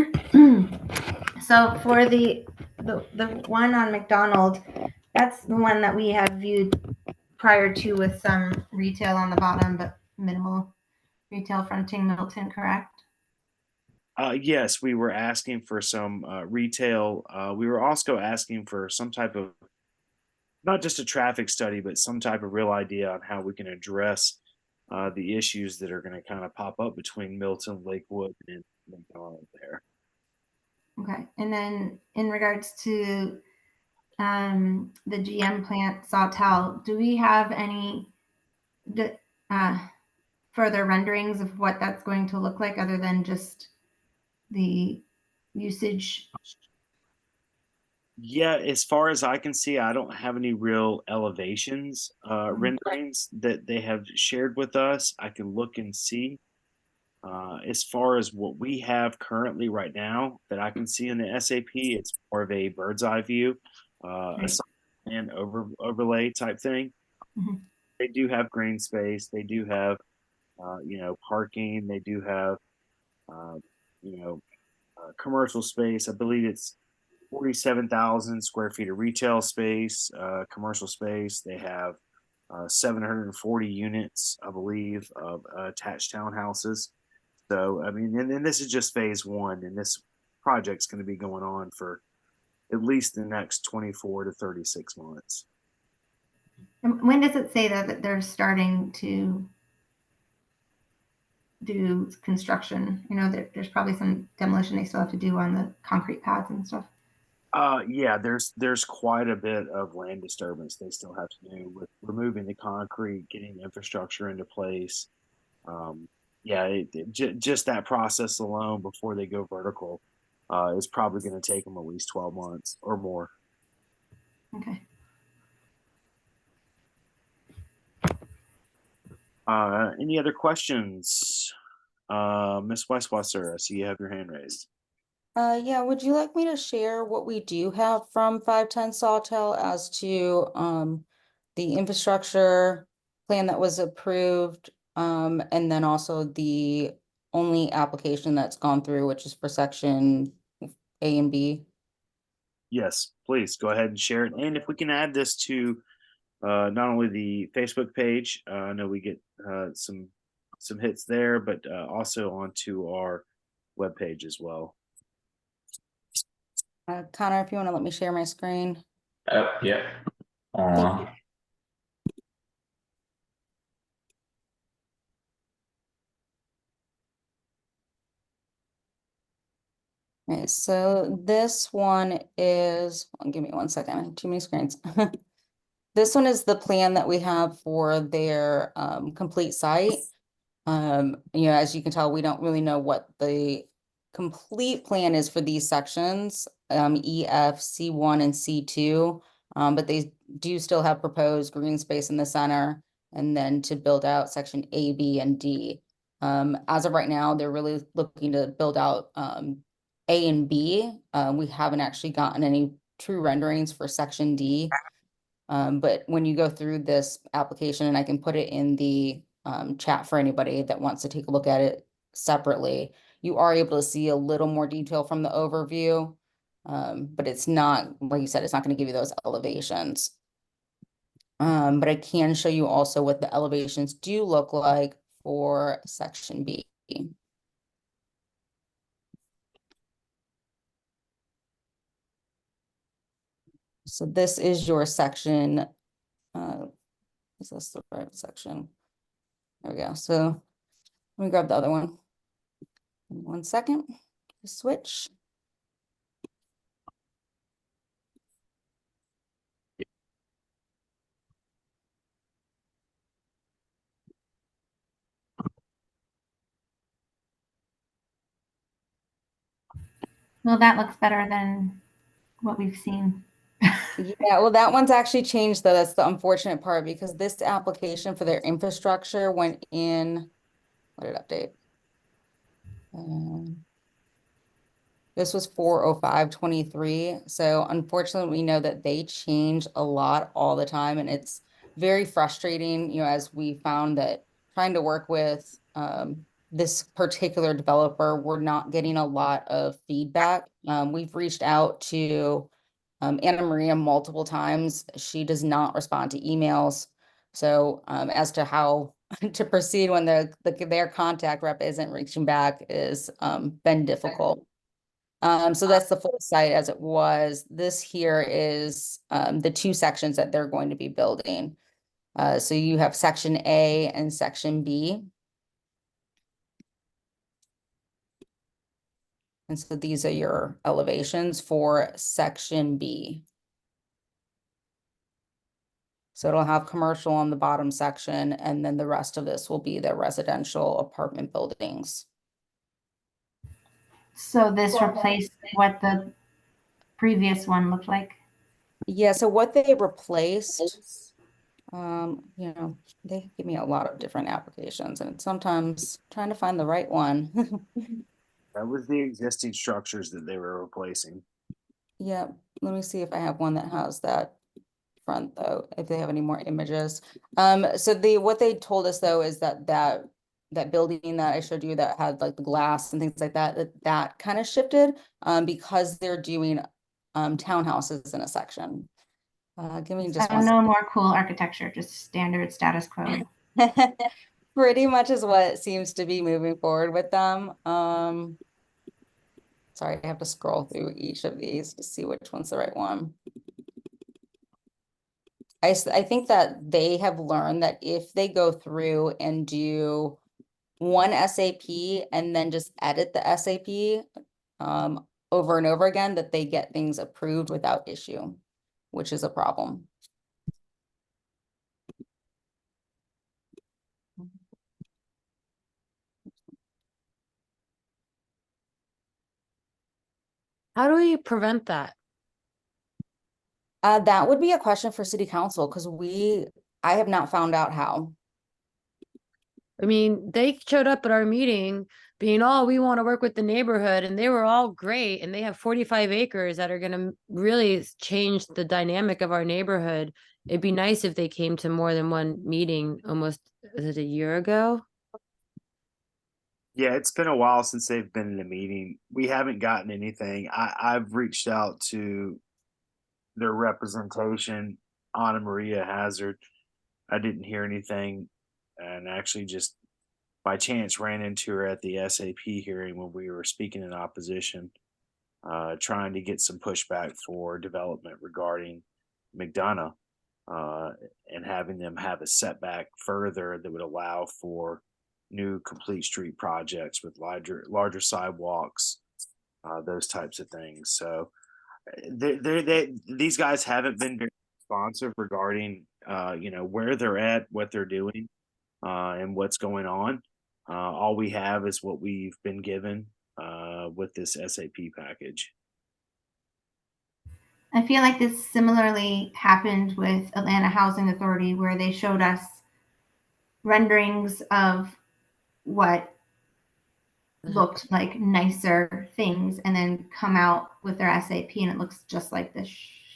So for the one on McDonald, that's the one that we had viewed prior to with some retail on the bottom, but minimal retail fronting Milton, correct? Yes, we were asking for some retail. We were also asking for some type of, not just a traffic study, but some type of real idea on how we can address the issues that are going to kind of pop up between Milton, Lakewood, and McDonald there. Okay. And then in regards to the GM plant Sawtell, do we have any further renderings of what that's going to look like other than just the usage? Yeah, as far as I can see, I don't have any real elevations renderings that they have shared with us. I can look and see. As far as what we have currently right now that I can see in the SAP, it's more of a bird's eye view, a and overlay type thing. Mhm. They do have green space. They do have, parking. They do have, commercial space. I believe it's 47,000 square feet of retail space, commercial space. They have 740 units, I believe, of attached townhouses. So, I mean, and this is just phase 1, and this project's going to be going on for at least the next 24 to 36 months. And when does it say that they're starting to do construction? You know, there's probably some demolition they still have to do on the concrete pads and stuff. Yeah, there's quite a bit of land disturbance they still have to do with removing the concrete, getting the infrastructure into place. Just that process alone before they go vertical is probably going to take them at least 12 months or more. Okay. Any other questions? Ms. Weiswasser, I see you have your hand raised. Yeah, would you like me to share what we do have from 510 Sawtell as to the infrastructure plan that was approved, and then also the only application that's gone through, which is for section A and B? Yes, please go ahead and share it. And if we can add this to not only the Facebook page, I know we get some hits there, but also onto our webpage as well. Connor, if you want to let me share my screen. Yeah. Thank you. Okay, so this one is, give me 1 second, I have too many screens. This one is the plan that we have for their complete site. As you can tell, we don't really know what the complete plan is for these sections, E, F, C1, and C2. But they do still have proposed green space in the center, and then to build out section A, B, and D. As of right now, they're really looking to build out A and B. We haven't actually gotten any true renderings for section D. But when you go through this application, and I can put it in the chat for anybody that wants to take a look at it separately, you are able to see a little more detail from the overview. But it's not, like you said, it's not going to give you those elevations. But I can show you also what the elevations do look like for section B. So this is your section. Is this the right section? There we go. So let me grab the other one. 1 second, switch. Well, that looks better than what we've seen. Yeah, well, that one's actually changed though. That's the unfortunate part because this application for their infrastructure went in, what did it update? This was 4/05/23. So unfortunately, we know that they change a lot all the time, and it's very frustrating, you know, as we found that trying to work with this particular developer, we're not getting a lot of feedback. We've reached out to Anna Maria multiple times. She does not respond to emails. So as to how to proceed when their contact rep isn't reaching back is been difficult. So that's the full site as it was. This here is the 2 sections that they're going to be building. So you have section A and section B. And so these are your elevations for section B. So it'll have commercial on the bottom section, and then the rest of this will be the residential apartment buildings. So this replaced what the previous one looked like. Yeah, so what they replaced, you know, they give me a lot of different applications, and sometimes trying to find the right one. That was the existing structures that they were replacing. Yeah, let me see if I have one that has that front though, if they have any more images. So what they told us though is that building that I showed you that had like the glass and things like that kind of shifted because they're doing townhouses in a section. Give me just So no more cool architecture, just standard status quo. Pretty much is what seems to be moving forward with them. Sorry, I have to scroll through each of these to see which one's the right one. I think that they have learned that if they go through and do one SAP and then just edit the SAP over and over again, that they get things approved without issue, which is a problem. How do we prevent that? That would be a question for city council because I have not found out how. I mean, they showed up at our meeting being, oh, we want to work with the neighborhood, and they were all great, and they have 45 acres that are going to really change the dynamic of our neighborhood. It'd be nice if they came to more than one meeting almost, is it a year ago? Yeah, it's been a while since they've been in a meeting. We haven't gotten anything. I've reached out to their representation, Anna Maria Hazard. I didn't hear anything, and actually just by chance ran into her at the SAP hearing when we were speaking in opposition, trying to get some pushback for development regarding McDonough, and having them have a setback further that would allow for new complete street projects with larger sidewalks, those types of things. So these guys haven't been very responsive regarding where they're at, what they're doing, and what's going on. All we have is what we've been given with this SAP package. I feel like this similarly happened with Atlanta Housing Authority, where they showed us renderings of what looked like nicer things and then come out with their SAP and it looks just like this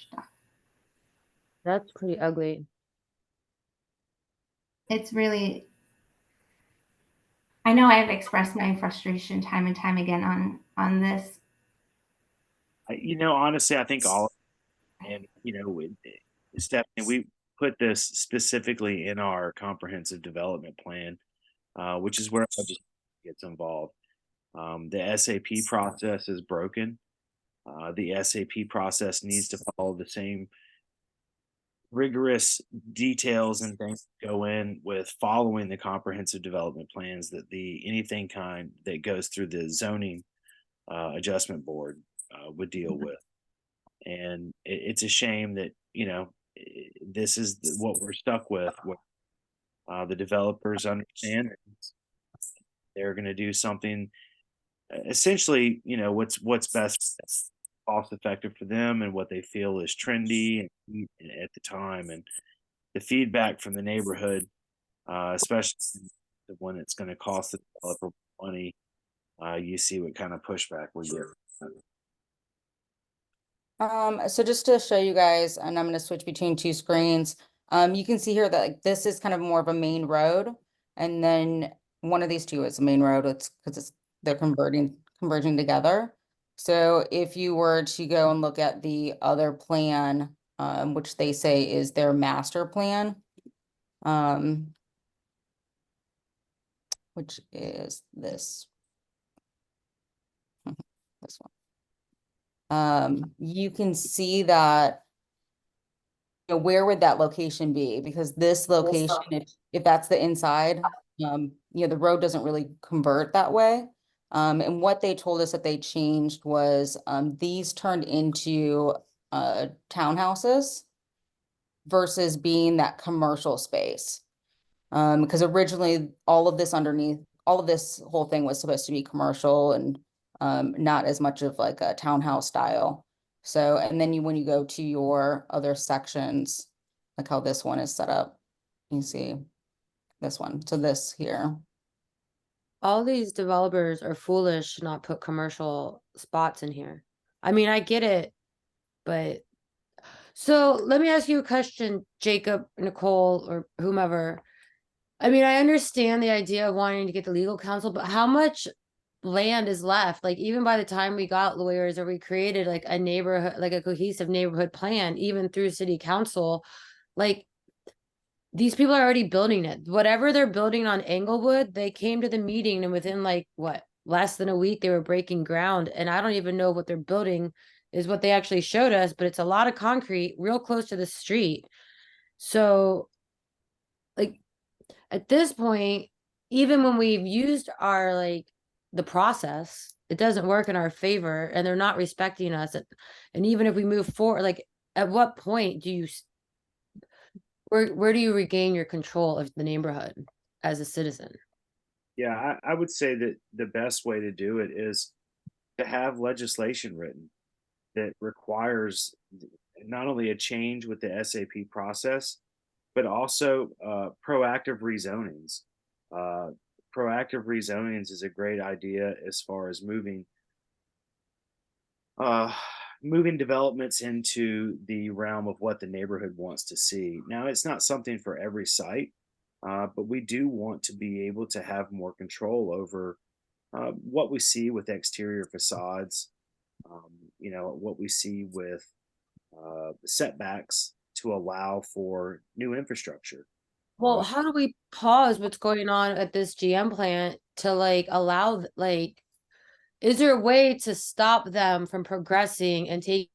stuff. That's pretty ugly. It's really, I know I've expressed my frustration time and time again on this. Honestly, I think all, and Stephanie, we put this specifically in our comprehensive development plan, which is where I just gets involved. The SAP process is broken. The SAP process needs to follow the same rigorous details and things go in with following the comprehensive development plans that the anything kind that goes through the zoning adjustment board would deal with. And it's a shame that, you know, this is what we're stuck with. The developers understand they're going to do something essentially, you know, what's best, cost effective for them and what they feel is trendy and at the time. And the feedback from the neighborhood, especially the one that's going to cost the developer money, you see what kind of pushback we get. So just to show you guys, and I'm going to switch between two screens. You can see here that like, this is kind of more of a main road, and then one of these two is a main road. It's because they're converging together. So if you were to go and look at the other plan, which they say is their master plan, which is this this one. You can see that, you know, where would that location be? Because this location, if that's the inside, you know, the road doesn't really convert that way. And what they told us that they changed was these turned into townhouses versus being that commercial space. Because originally all of this underneath, all of this whole thing was supposed to be commercial and not as much of like a townhouse style. So, and then when you go to your other sections, like how this one is set up, you see this one. So this here. All these developers are foolish to not put commercial spots in here. I mean, I get it, but so let me ask you a question, Jacob, Nicole, or whomever. I mean, I understand the idea of wanting to get the legal counsel, but how much land is left? Like, even by the time we got lawyers or we created like a neighborhood, like a cohesive neighborhood plan, even through city council, like these people are already building it. Whatever they're building on Englewood, they came to the meeting and within like what, less than a week, they were breaking ground. And I don't even know what they're building is what they actually showed us, but it's a lot of concrete real close to the street. So like at this point, even when we've used our like the process, it doesn't work in our favor and they're not respecting us. And even if we move forward, like at what point do you where do you regain your control of the neighborhood as a citizen? Yeah, I would say that the best way to do it is to have legislation written that requires not only a change with the SAP process, but also proactive rezonings. Proactive rezonings is a great idea as far as moving developments into the realm of what the neighborhood wants to see. Now, it's not something for every site, but we do want to be able to have more control over what we see with exterior facades, you know, what we see with setbacks to allow for new infrastructure. Well, how do we pause what's going on at this GM plant to like allow like is there a way to stop them from progressing and taking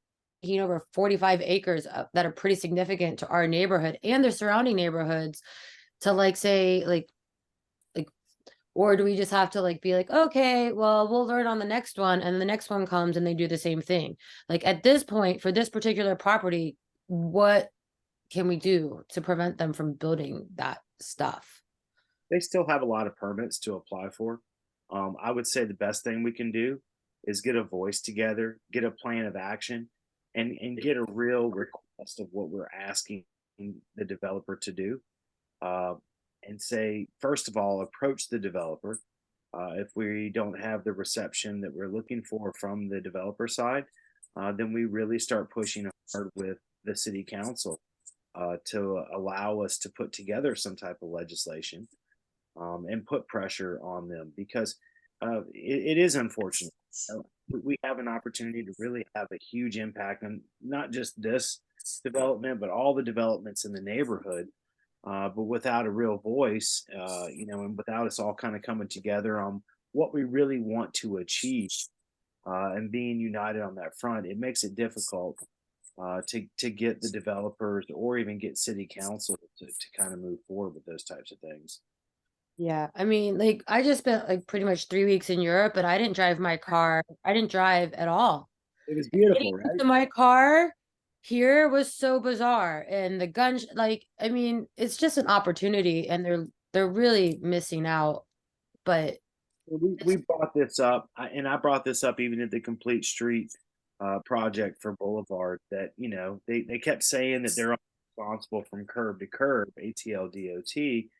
over 45 acres that are pretty significant to our neighborhood and the surrounding neighborhoods to like say like or do we just have to like be like, okay, well, we'll learn on the next one and the next one comes and they do the same thing. Like at this point for this particular property, what can we do to prevent them from building that stuff? They still have a lot of permits to apply for. I would say the best thing we can do is get a voice together, get a plan of action, and get a real request of what we're asking the developer to do. And say, first of all, approach the developer. If we don't have the reception that we're looking for from the developer side, then we really start pushing hard with the city council to allow us to put together some type of legislation and put pressure on them because it is unfortunate. We have an opportunity to really have a huge impact on not just this development, but all the developments in the neighborhood. But without a real voice, you know, and without us all kind of coming together on what we really want to achieve and being united on that front, it makes it difficult to get the developers or even get city council to kind of move forward with those types of things. Yeah, I mean, like I just spent like pretty much 3 weeks in Europe, but I didn't drive my car. I didn't drive at all. It was Getting beautiful, right? into my car here was so bizarre, and the gun, like, I mean, it's just an opportunity, and they're really missing out. But We brought this up, and I brought this up even at the Complete Street project for Boulevard. That they kept saying that they're responsible from curb to curb, ATL DOT.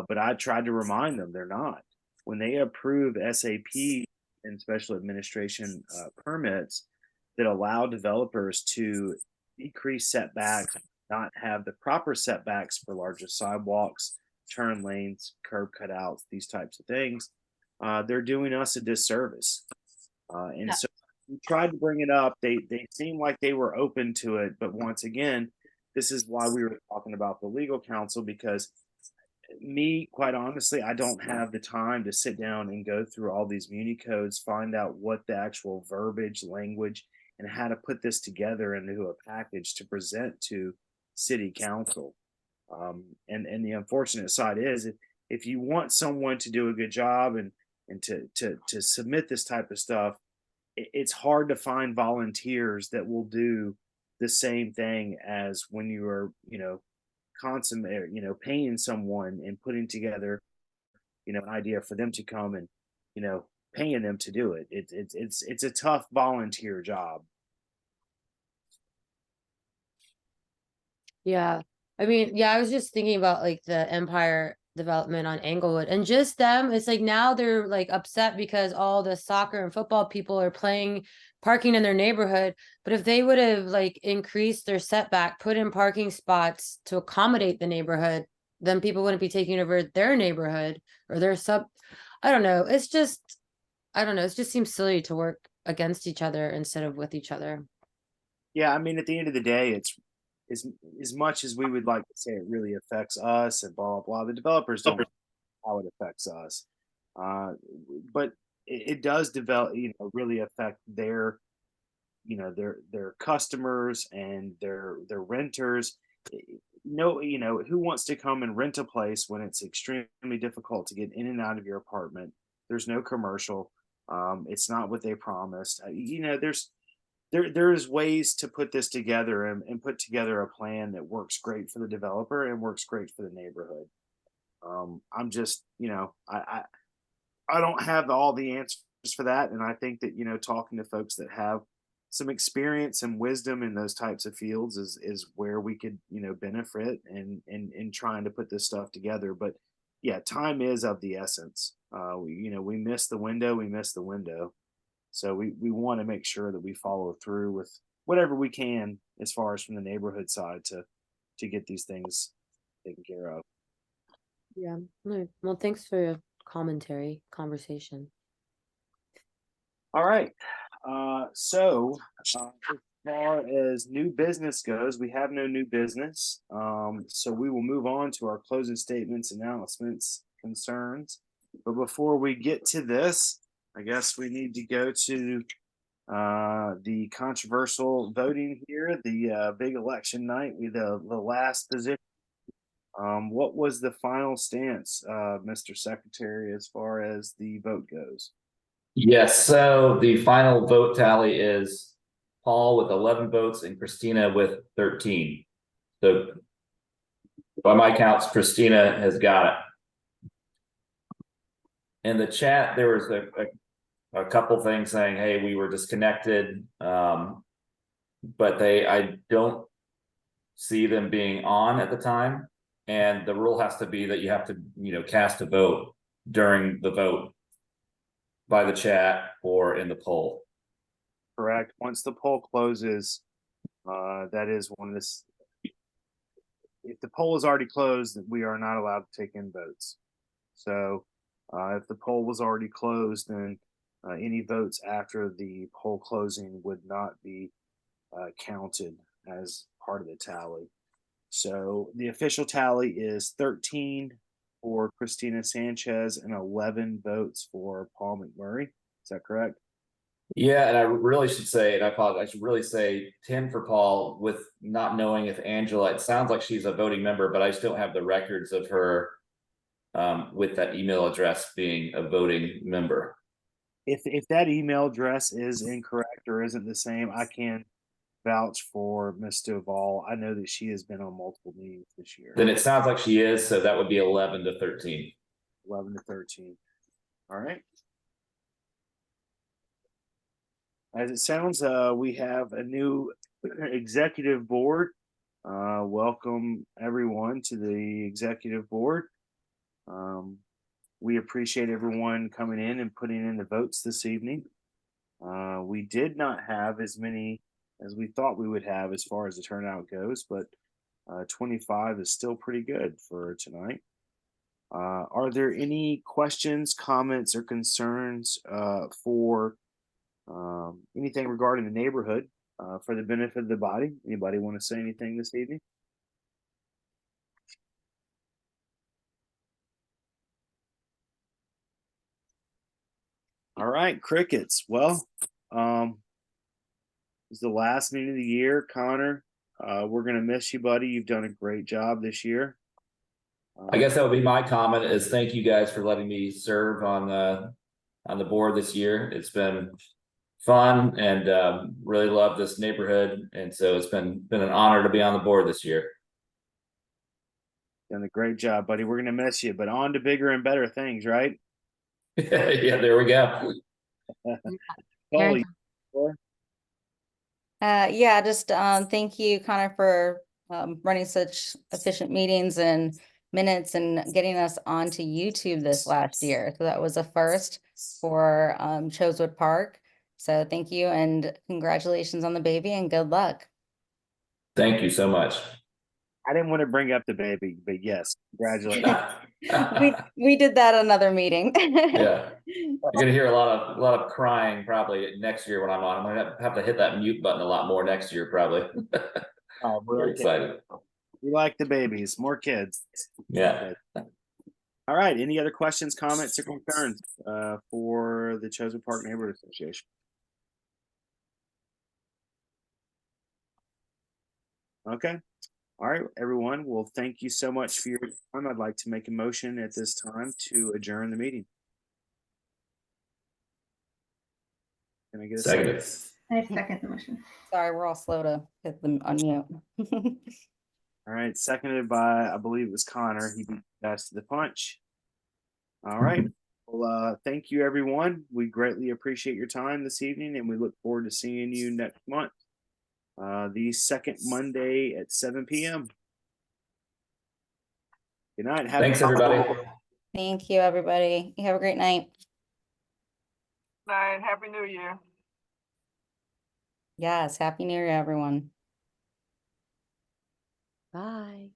But I tried to remind them they're not. When they approve SAP and special administration permits that allow developers to decrease setbacks, not have the proper setbacks for larger sidewalks, turn lanes, curb cutouts, these types of things, they're doing us a disservice. And Yeah. so we tried to bring it up. They seemed like they were open to it, but once again, this is why we were talking about the legal counsel, because me, quite honestly, I don't have the time to sit down and go through all these muni codes, find out what the actual verbiage, language, and how to put this together into a package to present to city council. And the unfortunate side is, if you want someone to do a good job and to submit this type of stuff, it's hard to find volunteers that will do the same thing as when you are, consummate, paying someone and putting together, an idea for them to come and, paying them to do it. It's a tough volunteer job. yeah, I mean, yeah, I was just thinking about like the Empire development on Englewood, and just them. It's like now they're like upset because all the soccer and football people are parking in their neighborhood. But if they would have like increased their setback, put in parking spots to accommodate the neighborhood, then people wouldn't be taking over their neighborhood or their sub. I don't know. It's just, I don't know. It just seems silly to work against each other instead of with each other. Yeah, I mean, at the end of the day, it's as much as we would like to say it really affects us and blah blah blah. The developers don't know how it affects us, uh, but it does develop. Really affect their their customers and their renters. No, who wants to come and rent a place when it's extremely difficult to get in and out of your apartment? There's no commercial. It's not what they promised. There's ways to put this together and put together a plan that works great for the developer and works great for the neighborhood. I'm just, I don't have all the answers for that, and I think that talking to folks that have some experience and wisdom in those types of fields is where we could benefit in trying to put this stuff together. But yeah, time is of the essence. We missed the window. We missed the window. So we want to make sure that we follow through with whatever we can as far as from the neighborhood side to get these things taken care of. Yeah. No, well, thanks for your conversation. All right. So as far as new business goes, we have no new business. So we will move on to our closing statements, announcements, concerns. But before we get to this, I guess we need to go to the controversial voting here, the big election night with the last position. What was the final stance, Mr. Secretary, as far as the vote goes? Yes, so the final vote tally is Paul with 11 votes and Christina with 13. So by my counts, Christina has got it. In the chat, there was a couple things saying, hey, we were disconnected. But I don't see them being on at the time. And the rule has to be that you have to, cast a vote during the vote by the chat or in the poll. Correct. Once the poll closes, that is when this, if the poll is already closed, we are not allowed to take in votes. So if the poll was already closed, then any votes after the poll closing would not be counted as part of the tally. So the official tally is 13 for Christina Sanchez and 11 votes for Paul McMurray. Is that correct? Yeah, and I really should say, and I apologize, I should really say 10 for Paul with not knowing if Angela, it sounds like she's a voting member, but I just don't have the records of her with that email address being a voting member. If that email address is incorrect or isn't the same, I can vouch for Ms. Duval. I know that she has been on multiple meetings this year. Then it sounds like she is, so that would be 11 to 13. 11 to 13. All right. As it sounds, we have a new executive board. Welcome everyone to the executive board. We appreciate everyone coming in and putting in the votes this evening. We did not have as many as we thought we would have as far as the turnout goes, but 25 is still pretty good for tonight. Are there any questions, comments, or concerns for anything regarding the neighborhood for the benefit of the body? Anybody want to say anything this evening? All right, crickets. Well, it's the last meeting of the year. Connor, we're gonna miss you, buddy. You've done a great job this year. I guess that would be my comment is thank you guys for letting me serve on the board this year. It's been fun and really love this neighborhood. And so it's been an honor to be on the board this year. Done a great job, buddy. We're gonna miss you, but on to bigger and better things, right? Yeah, there we go. Paulie, Yeah, just thank you, Connor, for running such efficient meetings and minutes and getting us onto YouTube this last year. So that was a first for Chosewood Park. So thank you and congratulations on the baby and good luck. Thank you so much. I didn't want to bring up the baby, but yes, congratulations. We did that another meeting. Yeah, you're gonna hear a lot of crying probably next year when I'm on. I'm gonna have to hit that mute button a lot more next year probably. Very excited. We like the babies, more kids. Yeah. All right. Any other questions, comments, or concerns for the Chosewood Park Neighborhood Association? Okay. All right, everyone. Well, thank you so much for your time. I'd like to make a motion at this time to adjourn the meeting. Can I get a second? I second the motion. Sorry, we're all slow to hit them unmute. All right, seconded by, I believe it was Connor. He beat us to the punch. All right. Well, thank you, everyone. We greatly appreciate your time this evening, and we look forward to seeing you next month. The second Monday at 7 p.m. Good night. Thanks, everybody. Thank you, everybody. You have a great night. Night. Happy New Year. Yes, Happy New Year, everyone. Bye.